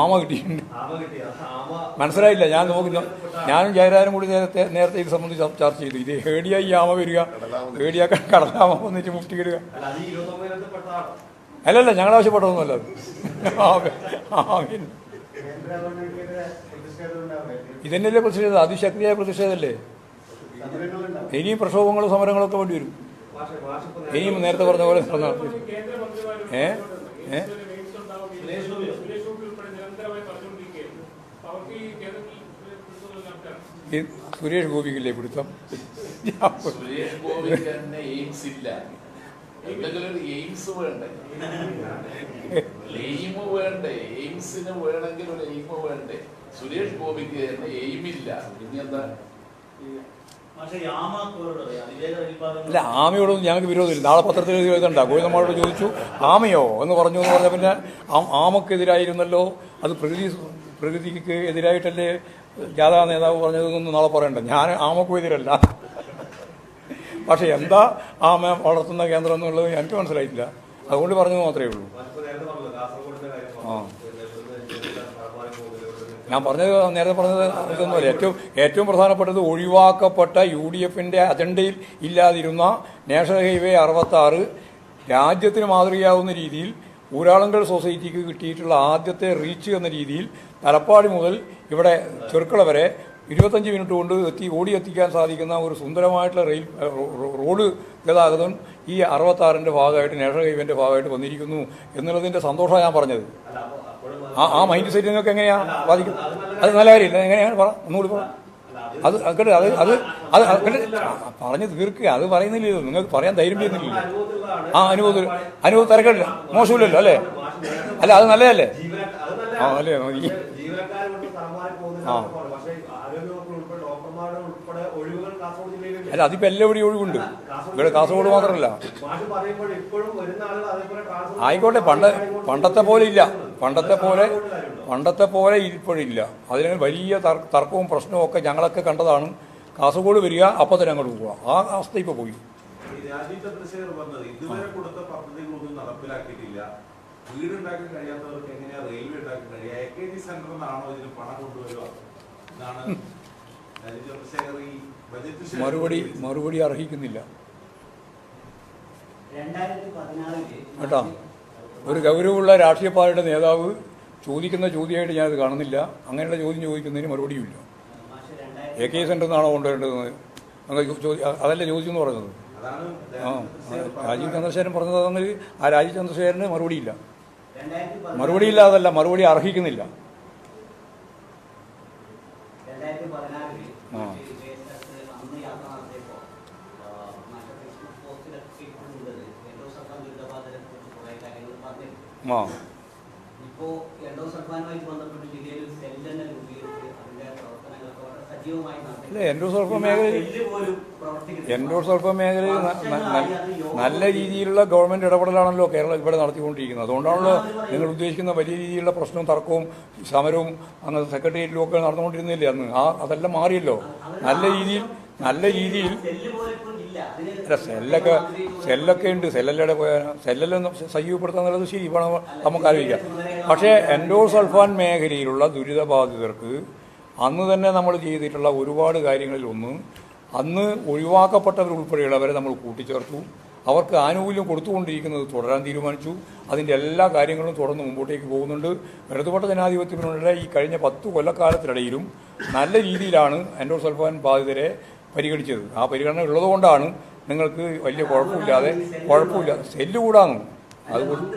ആമ കിട്ടിയിട്ടുണ്ട്. മനസ്സിലായില്ല, ഞാനും ജയരാജനും കൂടി നേരത്തെ ഇത് സംബന്ധിച്ച് ചർച്ച ചെയ്തു. ഇത് ഹേഡിയായി ആമ വരിക, ഹേഡിയാ കടലാമ വന്നിട്ട് മുട്ടിക്കിടുക. അല്ലല്ല, ഞങ്ങൾ ആവശ്യപ്പെട്ടതൊന്നുമല്ല അത്. ഇതന്നെയല്ലേ പ്രതിഷേധം, അതിശക്തിയായ പ്രതിഷേധമല്ലേ. ഇനിയും പ്രക്ഷോഭങ്ങളും സമരങ്ങളൊക്കെ വേണ്ടി വരും. ഇനിയും നേരത്തെ പറഞ്ഞ പോലെ സുരേഷ് ഗോപിക്കില്ലേ പിടുത്തം? സുരേഷ് ഗോപിക്ക് തന്നെ എയിംസ് ഇല്ല. എന്തെങ്കിലും ഒരു എയിംസ് വേണ്ടേ? എയിം വേണ്ടേ? എയിംസിന് വേണമെങ്കിൽ ഒരു എയിം വേണ്ടേ? സുരേഷ് ഗോപിക്ക് തന്നെ എയിമില്ല. പിന്നെന്താ? അല്ല, ആമയോടൊന്നും ഞങ്ങൾക്ക് വിരോധമില്ല. നാളെ പത്രത്തിൽ എഴുതണ്ട. ഗോവിന്ദന്മാരോട് ചോദിച്ചു ആമയോ എന്ന് പറഞ്ഞു എന്ന് പറഞ്ഞാൽ പിന്നെ ആമക്കെതിരായിരുന്നല്ലോ, അത് പ്രകൃതിക്ക് എതിരായിട്ടല്ലേ ജാഥാ നേതാവ് പറഞ്ഞതെന്നൊന്നും നാളെ പറയണ്ട. ഞാൻ ആമക്കും എതിരല്ല. പക്ഷെ എന്താ ആമ വളർത്തുന്ന കേന്ദ്രം എന്നുള്ളത് എനിക്ക് മനസ്സിലായിട്ടില്ല. അതുകൊണ്ട് പറഞ്ഞത് മാത്രമേ ഉള്ളൂ. ഞാൻ പറഞ്ഞത് നേരത്തെ പറഞ്ഞത് ഇതൊന്നുമല്ല. ഏറ്റവും പ്രധാനപ്പെട്ടത് ഒഴിവാക്കപ്പെട്ട UDFന്റെ അജണ്ടയിൽ ഇല്ലാതിരുന്ന നാഷണൽ ഹൈവേ 66 രാജ്യത്തിന് മാതൃകയാവുന്ന രീതിയിൽ ഊരാളുങ്കൽ സൊസൈറ്റിക്ക് കിട്ടിയിട്ടുള്ള ആദ്യത്തെ റീച്ച് എന്ന രീതിയിൽ തലപ്പാടി മുതൽ ഇവിടെ ചെറുക്കള വരെ 25 മിനിറ്റ് കൊണ്ട് ഓടിയെത്തിക്കാൻ സാധിക്കുന്ന ഒരു സുന്ദരമായിട്ടുള്ള റോഡ് ഗതാഗതം ഈ 66ന്റെ ഭാഗമായിട്ട്, നാഷണൽ ഹൈവേന്റെ ഭാഗമായിട്ട് വന്നിരിക്കുന്നു എന്നുള്ളതിന്റെ സന്തോഷമാണ് ഞാൻ പറഞ്ഞത്. ആ മൈൻഡ് സെറ്റ് നിങ്ങൾക്ക് എങ്ങനെയാ ബാധിക്കും? അത് നല്ല കാര്യമില്ല. എങ്ങനെയാണ് പറ, ഒന്നുകൂടി പറ. അത് പറഞ്ഞു തീർക്കുക. അത് പറയുന്നില്ലല്ലോ, നിങ്ങൾക്ക് പറയാൻ ധൈര്യം ചെയ്യുന്നില്ലല്ലോ. അനുഭവം തിരക്കില്ല, മോശമില്ലല്ലോ അല്ലേ? അല്ല, അത് നല്ലതല്ലേ? അല്ലേ? അല്ല, അതിപ്പോ എല്ലാവരും ഒഴിവുണ്ട്. ഇവിടെ കാസർഗോഡ് മാത്രമല്ല. ആയിക്കോട്ടെ, പണ്ടത്തെ പോലെ ഇല്ല. പണ്ടത്തെ പോലെ ഇപ്പോഴില്ല. അതിന് വലിയ തർക്കവും പ്രശ്നവും ഒക്കെ ഞങ്ങളൊക്കെ കണ്ടതാണ്. കാസർഗോഡ് വരിക, അപ്പം തന്നെ അങ്ങോട്ട് പോവുക. ആ അവസ്ഥ ഇപ്പൊ പോയി. വീടുണ്ടാക്കാൻ കഴിയാത്തവർക്ക് എങ്ങനെയാ റെയിൽവേ ഉണ്ടാക്കാൻ കഴിയുക? AKG സെന്ററിൽ നിന്നാണോ ഇതിന് പണം കൊണ്ടുവരിക? മറുപടി അർഹിക്കുന്നില്ല കേട്ടോ. ഒരു ഗൗരവമുള്ള രാഷ്ട്രീയ പാർട്ടിയുടെ നേതാവ് ചോദിക്കുന്ന ചോദ്യമായിട്ട് ഞാനത് കാണുന്നില്ല. അങ്ങനെയുള്ള ചോദ്യം ചോദിക്കുന്നതിന് മറുപടിയുമില്ല. AKG സെന്ററിൽ നിന്നാണോ കൊണ്ടുവരേണ്ടത്? അതല്ലേ ചോദിച്ചെന്ന് പറഞ്ഞത്. രാജീവ് ചന്ദ്രശേഖരൻ പറഞ്ഞതെങ്കിൽ ആ രാജീവ് ചന്ദ്രശേഖരന് മറുപടിയില്ല. അതല്ല, മറുപടി അർഹിക്കുന്നില്ല. എൻഡോസൾഫാൻ മേഖലയിൽ നല്ല രീതിയിലുള്ള ഗവൺമെന്റ് ഇടപെടലാണല്ലോ കേരളം ഇവിടെ നടത്തിക്കൊണ്ടിരിക്കുന്നത്. അതുകൊണ്ടാണല്ലോ നിങ്ങൾ ഉദ്ദേശിക്കുന്ന വലിയ രീതിയിലുള്ള പ്രശ്നവും തർക്കവും സമരവും അങ്ങ് സെക്രട്ടേറിയറ്റിലും ഒക്കെ നടന്നുകൊണ്ടിരുന്നില്ലേ അന്ന്. അതെല്ലാം മാറിയല്ലോ. നല്ല രീതിയിൽ സെല്ലൊക്കെ ഉണ്ട്. സെല്ലെല്ലാം സജീവപ്പെടുത്തുക എന്നുള്ളത് ശരി നമുക്ക് ആലോചിക്കാം. പക്ഷേ എൻഡോസൾഫാൻ മേഖലയിലുള്ള ദുരിതബാധിതർക്ക് അന്ന് തന്നെ നമ്മൾ ചെയ്തിട്ടുള്ള ഒരുപാട് കാര്യങ്ങളിൽ ഒന്ന്, അന്ന് ഒഴിവാക്കപ്പെട്ടവരുൾപ്പെടെയുള്ളവരെ നമ്മൾ കൂട്ടിച്ചേർത്തു. അവർക്ക് ആനുകൂല്യം കൊടുത്തുകൊണ്ടിരിക്കുന്നത് തുടരാൻ തീരുമാനിച്ചു. അതിൻ്റെ എല്ലാ കാര്യങ്ങളും തുടർന്ന് മുമ്പോട്ടേക്ക് പോകുന്നുണ്ട്. ഇടതുപക്ഷ ജനാധിപത്യ മുന്നണിയുടെ ഈ കഴിഞ്ഞ 10 കൊല്ലക്കാലത്തിനിടയിലും നല്ല രീതിയിലാണ് എൻഡോസൾഫാൻ ബാധിതരെ പരിഗണിച്ചത്. ആ പരിഗണന ഉള്ളതുകൊണ്ടാണ് നിങ്ങൾക്ക് വലിയ കുഴപ്പമില്ല സെല്ല് കൂടാന്ന്. അതുകൊണ്ട്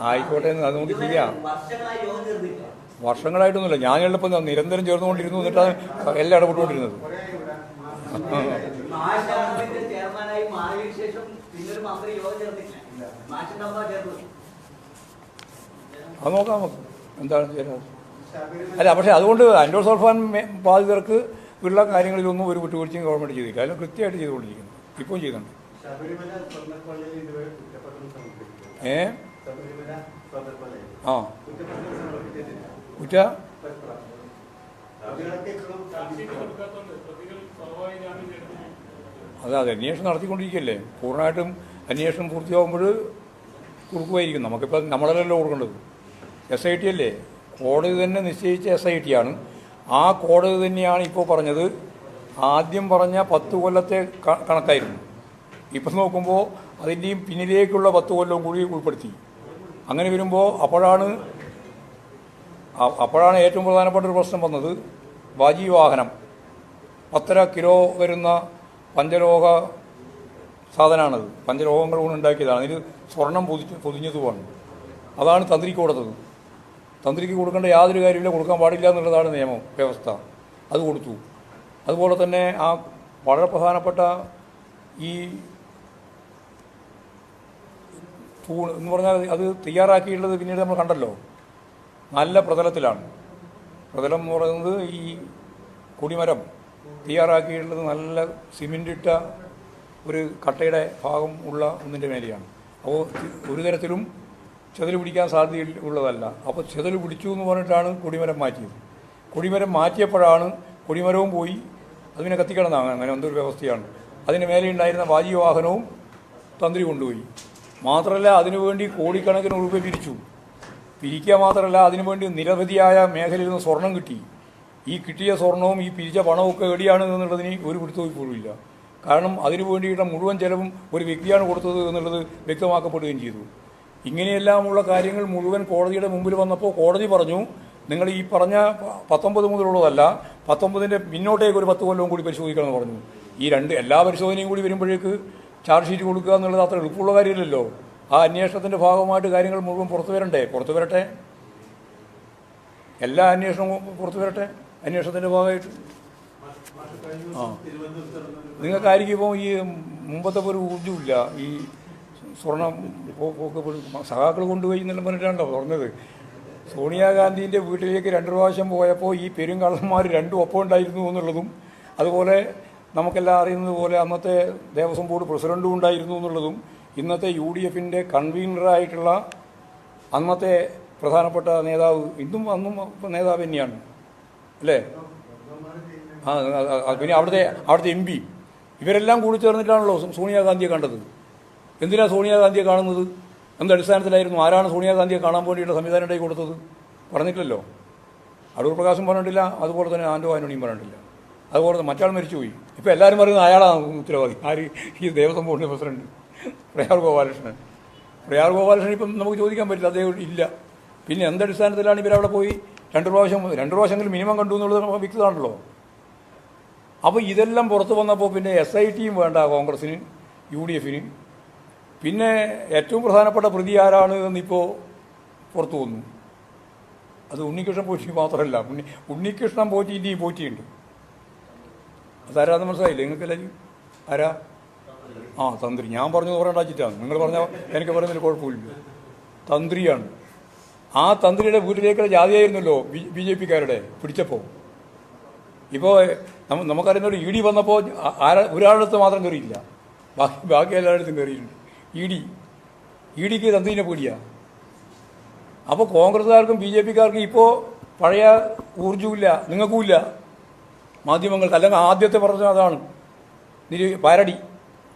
ആയിക്കോട്ടെ, അത് നമുക്ക് ചെയ്യാം. വർഷങ്ങളായിട്ടൊന്നുമില്ല, ഞാനിപ്പം നിരന്തരം ചേർന്നുകൊണ്ടിരുന്നു, എന്നിട്ടാണ് എല്ലാം ഇടപെട്ടുകൊണ്ടിരുന്നത്. അത് നോക്കാം നമുക്ക് എന്താണ് ചെയ്യുന്നത്. അല്ല, പക്ഷേ അതുകൊണ്ട് എൻഡോസൾഫാൻ ബാധിതർക്ക് ഉള്ള കാര്യങ്ങളിലൊന്നും ഒരു വിട്ടുവീഴ്ചയും ഗവൺമെൻറ് ചെയ്തില്ല. അതിലും കൃത്യമായിട്ട് ചെയ്തുകൊണ്ടിരിക്കുന്നു, ഇപ്പം ചെയ്യുന്നുണ്ട്. ആ കുറ്റ അതെ അന്വേഷണം നടത്തിക്കൊണ്ടിരിക്കുകയല്ലേ. പൂർണ്ണമായിട്ടും അന്വേഷണം പൂർത്തിയാകുമ്പോൾ കൊടുക്കുമായിരിക്കും. നമുക്കിപ്പോൾ നമ്മളല്ലല്ലോ കൊടുക്കേണ്ടത്. SIT അല്ലേ, കോടതി തന്നെ നിശ്ചയിച്ച SIT ആണ്. ആ കോടതി തന്നെയാണ് ഇപ്പോൾ പറഞ്ഞത്. ആദ്യം പറഞ്ഞ 10 കൊല്ലത്തെ കണക്കായിരുന്നു. ഇപ്പം നോക്കുമ്പോൾ അതിൻ്റെയും പിന്നിലേക്കുള്ള 10 കൊല്ലവും കൂടി ഉൾപ്പെടുത്തി. അങ്ങനെ വരുമ്പോൾ അപ്പോഴാണ് ഏറ്റവും പ്രധാനപ്പെട്ട ഒരു പ്രശ്നം വന്നത്. വാജി വാഹനം 10.5 കിലോ വരുന്ന പഞ്ചലോഹ സാധനമാണത്. പഞ്ചലോഹങ്ങൾ കൊണ്ട് ഉണ്ടാക്കിയതാണ്. അതിൽ സ്വർണം പൊതിഞ്ഞതുമാണ്. അതാണ് തന്ത്രിക്ക് കൊടുത്തത്. തന്ത്രിക്ക് കൊടുക്കേണ്ട യാതൊരു കാര്യമില്ല, കൊടുക്കാൻ പാടില്ല എന്നുള്ളതാണ് വ്യവസ്ഥ. അത് കൊടുത്തു. അതുപോലെ തന്നെ ആ വളരെ പ്രധാനപ്പെട്ട ഈ തൂൺ എന്ന് പറഞ്ഞാൽ അത് തയ്യാറാക്കിയിട്ടുള്ളത് പിന്നീട് നമ്മൾ കണ്ടല്ലോ, നല്ല പ്രതലത്തിലാണ്. പ്രതലം എന്ന് പറയുന്നത് ഈ കൊടിമരം തയ്യാറാക്കിയിട്ടുള്ളത് നല്ല സിമെൻ്റ് ഇട്ട ഒരു കട്ടയുടെ ഭാഗം ഉള്ള ഒന്നിൻ്റെ മേലെയാണ്. അപ്പോൾ ഒരു തരത്തിലും ചെതല് പിടിക്കാൻ സാധ്യതയുള്ളതല്ല. അപ്പോൾ ചെതല് പിടിച്ചു എന്ന് പറഞ്ഞിട്ടാണ് കൊടിമരം മാറ്റിയത്. കൊടിമരം മാറ്റിയപ്പോഴാണ് കൊടിമരവും പോയി, അതിനെ കത്തിക്കിടന്നാണ്. അങ്ങനെ എന്തൊരു വ്യവസ്ഥയാണ്. അതിന് മേലെ ഉണ്ടായിരുന്ന വാജി വാഹനവും തന്ത്രി കൊണ്ടുപോയി. മാത്രമല്ല, അതിനുവേണ്ടി കോടിക്കണക്കിന് രൂപ പിരിക്കുക മാത്രമല്ല, അതിനുവേണ്ടി നിരവധിയായ മേഖലയിൽ നിന്ന് സ്വർണം കിട്ടി. ഈ കിട്ടിയ സ്വർണവും ഈ പിരിച്ച പണവും ഒക്കെ എവിടെയാണ് എന്നുള്ളതിന് ഒരു പിടുത്തവും ഇപ്പോഴുമില്ല. കാരണം അതിനു വേണ്ടിയുള്ള മുഴുവൻ ചെലവും ഒരു വ്യക്തിയാണ് കൊടുത്തത് എന്നുള്ളത് വ്യക്തമാക്കപ്പെടുകയും ചെയ്തു. ഇങ്ങനെയെല്ലാമുള്ള കാര്യങ്ങൾ മുഴുവൻ കോടതിയുടെ മുമ്പിൽ വന്നപ്പോൾ കോടതി പറഞ്ഞു, നിങ്ങൾ ഈ പറഞ്ഞ 19 മുതലുള്ളതല്ല, 19ൻ്റെ പിന്നോട്ടേക്ക് ഒരു 10 കൊല്ലവും കൂടി പരിശോധിക്കണമെന്ന് പറഞ്ഞു. ഈ എല്ലാ പരിശോധനയും കൂടി വരുമ്പോഴേക്ക് ചാർജ് ഷീറ്റ് കൊടുക്കുക എന്നുള്ളത് അത്ര എളുപ്പമുള്ള കാര്യമില്ലല്ലോ. ആ അന്വേഷണത്തിൻ്റെ ഭാഗമായിട്ട് കാര്യങ്ങൾ മുഴുവൻ പുറത്തു വരട്ടെ. എല്ലാ അന്വേഷണവും പുറത്തു വരട്ടെ. അന്വേഷണത്തിൻ്റെ ഭാഗമായിട്ട് നിങ്ങൾക്കായിരിക്കും ഇപ്പോൾ ഈ മുമ്പത്തെ ഒരു ഊർജ്ജമില്ല. ഈ സ്വർണം സഖാക്കൾ കൊണ്ടുപോയി എന്നെല്ലാം പറഞ്ഞിട്ടാണല്ലോ പറഞ്ഞത്. സോണിയാഗാന്ധിൻ്റെ വീട്ടിലേക്ക് 2 പ്രാവശ്യം പോയപ്പോൾ ഈ പെരുങ്കള്ളന്മാർ 2 ഒപ്പം ഉണ്ടായിരുന്നു എന്നുള്ളതും, അതുപോലെ നമുക്കെല്ലാം അറിയുന്നത് പോലെ അന്നത്തെ ദേവസ്വം ബോർഡ് പ്രസിഡൻറ്റും ഉണ്ടായിരുന്നു എന്നുള്ളതും, ഇന്നത്തെ UDFൻ്റെ കൺവീനറായിട്ടുള്ള അന്നത്തെ പ്രധാനപ്പെട്ട നേതാവ് ഇന്നും അന്നും നേതാവ് തന്നെയാണ് അല്ലേ. പിന്നെ അവിടുത്തെ MP ഇവരെല്ലാം കൂടി ചേർന്നിട്ടാണല്ലോ സോണിയാഗാന്ധിയെ കണ്ടത്. എന്തിനാണ് സോണിയാഗാന്ധിയെ കാണുന്നത്? എന്തടിസ്ഥാനത്തിലായിരുന്നു? ആരാണ് സോണിയാഗാന്ധിയെ കാണാൻ വേണ്ടിയിട്ട് സംവിധാനം ഉണ്ടാക്കി കൊടുത്തത്? പറഞ്ഞിട്ടില്ലല്ലോ. അടൂർ പ്രകാശും പറഞ്ഞിട്ടില്ല, അതുപോലെ തന്നെ ആൻഡോ ആന്റണിയും പറഞ്ഞിട്ടില്ല. അതുപോലെ മറ്റാൾ മരിച്ചുപോയി. ഇപ്പോൾ എല്ലാവരും പറയുന്നത് അയാളാണ് ഉത്തരവാദി. ആര്? ഈ ദേവസ്വം ബോർഡിൻ്റെ പ്രസിഡന്റ് പ്രയാർ ഗോപാലകൃഷ്ണൻ. ഇപ്പം നമുക്ക് ചോദിക്കാൻ പറ്റില്ല, അദ്ദേഹം ഇല്ല. പിന്നെ എന്തടിസ്ഥാനത്തിലാണ് ഇവരവിടെ പോയി 2 പ്രാവശ്യമെങ്കിലും മിനിമം കണ്ടു എന്നുള്ളത് വ്യക്തമാണല്ലോ. അപ്പോൾ ഇതെല്ലാം പുറത്തു വന്നപ്പോൾ പിന്നെ SITയും വേണ്ട കോൺഗ്രസ്സിന്, UDFന്. പിന്നെ ഏറ്റവും പ്രധാനപ്പെട്ട പ്രതി ആരാണ് എന്നിപ്പോൾ പുറത്തു വന്നു. അത് ഉണ്ണികൃഷ്ണൻ പോറ്റി മാത്രമല്ല, ഉണ്ണികൃഷ്ണൻ പോറ്റിൻ്റെയും പോറ്റിയുണ്ട്. അതാരാന്ന് മനസ്സിലായില്ലേ നിങ്ങൾക്കെല്ലാവരും? ആരാ? തന്ത്രി. ഞാൻ പറഞ്ഞത് പറയണ്ടാച്ചിട്ടാണ്. നിങ്ങൾ പറഞ്ഞാൽ എനിക്ക് പറയുന്നതിൽ കുഴപ്പമില്ല. തന്ത്രിയാണ്. ആ തന്ത്രിയുടെ വീട്ടിലേക്കുള്ള ജാതിയായിരുന്നല്ലോ BJPക്കാരുടെ പിടിച്ചപ്പോൾ. ഇപ്പോൾ നമുക്കറിയുന്ന ED വന്നപ്പോൾ ഒരാളടുത്ത് മാത്രം കയറിയില്ല, ബാക്കി എല്ലായിടത്തും കയറിയിട്ടുണ്ട്. EDക്ക് തന്ത്രിനെ പേടിയാണ്. അപ്പോൾ കോൺഗ്രസ്സുകാർക്കും BJPക്കാർക്കും ഇപ്പോൾ പഴയ ഊർജ്ജമില്ല, നിങ്ങൾക്കുമില്ല. മാധ്യമങ്ങൾക്ക് അല്ലെങ്കിൽ ആദ്യത്തെ പറഞ്ഞത് അതാണ്. പാരടി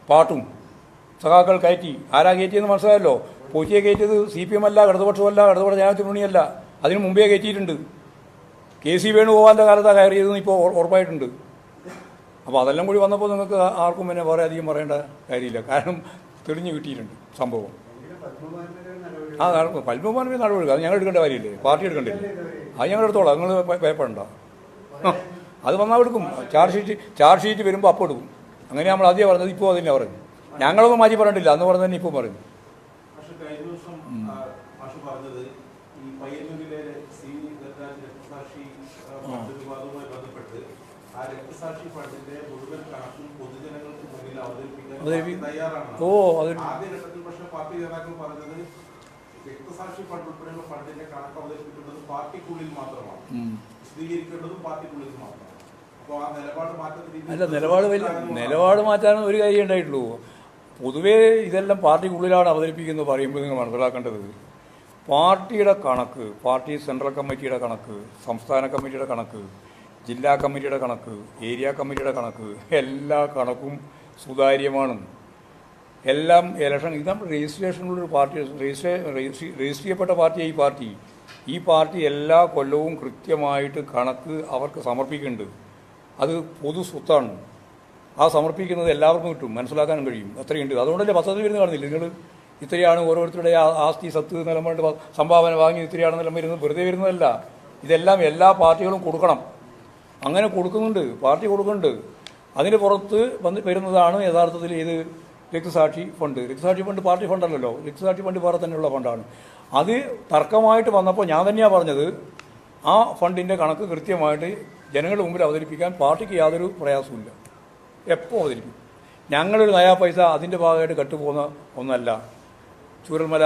പാട്ടും സഖാക്കൾ കയറ്റി. ആരാ കയറ്റിയെന്ന് മനസ്സിലായല്ലോ. പോറ്റിയെ കയറ്റിയത് CPM അല്ല, ഇടതുപക്ഷമല്ല, ഇടതുപക്ഷ ജനാധിപത്യ മുന്നണിയല്ല. അതിന് മുമ്പേ കയറ്റിയിട്ടുണ്ട്. KC വേണുഗോപാലിൻ്റെ കാലത്താണ് കയറിയതെന്ന് ഇപ്പോൾ ഉറപ്പായിട്ടുണ്ട്. അപ്പോൾ അതെല്ലാം കൂടി വന്നപ്പോൾ നിങ്ങൾക്ക് ആർക്കും പിന്നെ വേറെ അധികം പറയേണ്ട കാര്യമില്ല. കാരണം തെളിഞ്ഞു കിട്ടിയിട്ടുണ്ട് സംഭവം. ആ പത്മകുമാരൻ്റെ നടപടി അത് ഞങ്ങൾ എടുക്കേണ്ട കാര്യമില്ലേ, പാർട്ടി എടുക്കണ്ടില്ലേ? അത് ഞങ്ങൾ എടുത്തോളാം, നിങ്ങൾ ഭയപ്പെടണ്ട. അത് വന്നാൽ എടുക്കും. ചാർജ് ഷീറ്റ് വരുമ്പോൾ അപ്പോൾ എടുക്കും. അങ്ങനെ നമ്മൾ ആദ്യം പറഞ്ഞത്, ഇപ്പോൾ അതിനെ പറഞ്ഞു. ഞങ്ങളൊന്നും മാറ്റി പറഞ്ഞിട്ടില്ല, അന്ന് പറഞ്ഞത് തന്നെ ഇപ്പോൾ പറയുന്നു. പക്ഷെ കഴിഞ്ഞ ദിവസം മാഷ് പറഞ്ഞത് ഈ പയ്യന്നൂരിലെ സി രക്തസാക്ഷി ഫണ്ട് വിവാദവുമായി ബന്ധപ്പെട്ട് ആ രക്തസാക്ഷി ഫണ്ടിന്റെ മുഴുവൻ കണക്കും പൊതുജനങ്ങൾക്ക് മുന്നിൽ അവതരിപ്പിക്കാൻ തയ്യാറാണ്. ആദ്യഘട്ടത്തിൽ പക്ഷെ പാർട്ടി നേതാക്കൾ പറഞ്ഞത് രക്തസാക്ഷി ഫണ്ട് ഉൾപ്പെടെയുള്ള ഫണ്ടിന്റെ കണക്ക് അവതരിപ്പിക്കേണ്ടത് പാർട്ടിക്കുള്ളിൽ മാത്രമാണ്, വിശദീകരിക്കേണ്ടതും പാർട്ടിക്കുള്ളിൽ മാത്രമാണ്. അപ്പോൾ ആ നിലപാട് മാറ്റത്തിൽ അല്ല, നിലപാട് മാറ്റാനും ഒരു കാര്യം ഉണ്ടായിട്ടുള്ളൂ. പൊതുവേ ഇതെല്ലാം പാർട്ടിക്കുള്ളിലാണ് അവതരിപ്പിക്കുന്നത് പറയുമ്പോൾ നിങ്ങൾ മനസ്സിലാക്കേണ്ടത്, പാർട്ടിയുടെ കണക്ക്, പാർട്ടി സെൻട്രൽ കമ്മിറ്റിയുടെ കണക്ക്, സംസ്ഥാന കമ്മിറ്റിയുടെ കണക്ക്, ജില്ലാ കമ്മിറ്റിയുടെ കണക്ക്, ഏരിയ കമ്മിറ്റിയുടെ കണക്ക്, എല്ലാ കണക്കും സുതാര്യമാണ്. എല്ലാം ഇലക്ഷൻ ഇതാണ് രജിസ്ട്രേഷനുള്ളൊരു പാർട്ടി, രജിസ്റ്റർ ചെയ്യപ്പെട്ട പാർട്ടിയാണ് ഈ പാർട്ടി എല്ലാ കൊല്ലവും കൃത്യമായിട്ട് കണക്ക് അവർക്ക് സമർപ്പിക്കുന്നുണ്ട്. അത് പൊതു സ്വത്താണ്. ആ സമർപ്പിക്കുന്നത് എല്ലാവർക്കും കിട്ടും, മനസ്സിലാക്കാനും കഴിയും. അത്രയുണ്ട്. അതുകൊണ്ടല്ലേ പത്രത്തിൽ വരുന്ന കാണുന്നില്ല നിങ്ങൾ, ഇത്രയാണ് ഓരോരുത്തരുടെ ആസ്തി സത്ത് നിലപാട് സംഭാവന വാങ്ങി ഇത്രയാണെന്നെല്ലാം വരുന്നത് വെറുതെ വരുന്നതല്ല. ഇതെല്ലാം എല്ലാ പാർട്ടികളും കൊടുക്കണം. അങ്ങനെ കൊടുക്കുന്നുണ്ട്, പാർട്ടി കൊടുക്കുന്നുണ്ട്. അതിന് പുറത്ത് വരുന്നതാണ് യഥാർത്ഥത്തിൽ ഇത് രക്തസാക്ഷി ഫണ്ട്. രക്തസാക്ഷി ഫണ്ട് പാർട്ടി ഫണ്ടല്ലല്ലോ, രക്തസാക്ഷി ഫണ്ട് വേറെ തന്നെയുള്ള ഫണ്ടാണ്. അത് തർക്കമായിട്ട് വന്നപ്പോൾ ഞാൻ തന്നെയാണ് പറഞ്ഞത്, ആ ഫണ്ടിൻ്റെ കണക്ക് കൃത്യമായിട്ട് ജനങ്ങളുടെ മുമ്പിൽ അവതരിപ്പിക്കാൻ പാർട്ടിക്ക് യാതൊരു പ്രയാസമില്ല. എപ്പോൾ അവതരിപ്പിക്കും. ഞങ്ങളൊരു നയാ പൈസ അതിൻ്റെ ഭാഗമായിട്ട് കട്ടുപോകുന്ന ഒന്നല്ല. ചൂരൽമല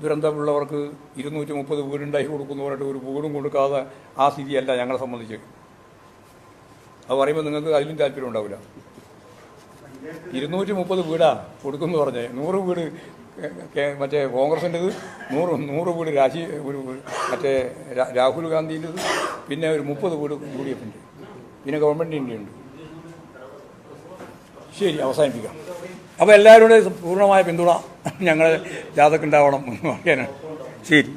ദുരന്തമുള്ളവർക്ക് 230 വീടുണ്ടാക്കി കൊടുക്കുന്നവരായിട്ട് ഒരു വീടും കൊടുക്കാതെ ആ സ്ഥിതിയല്ല ഞങ്ങളെ സംബന്ധിച്ച്. അത് പറയുമ്പോൾ നിങ്ങൾക്ക് അതിലും താല്പര്യം ഉണ്ടാവില്ല. 230 വീടാ കൊടുക്കുമെന്ന് പറഞ്ഞേ. 100 വീട് മറ്റേ കോൺഗ്രസിൻ്റെത്, 100 വീട് മറ്റേ രാഹുൽ ഗാന്ധിൻ്റെത്, പിന്നെ ഒരു 30 വീട് UDF-ൻ്റെ, പിന്നെ ഗവൺമെൻറ്റിൻ്റെ ഉണ്ട്. ശരി, അവസാനിപ്പിക്കാം. അപ്പോൾ എല്ലാവരുടെയും പൂർണ്ണമായ പിന്തുണ ഞങ്ങളെ ജാഥക്കുണ്ടാവണം എന്ന് പറയാനാണ്. ശരി.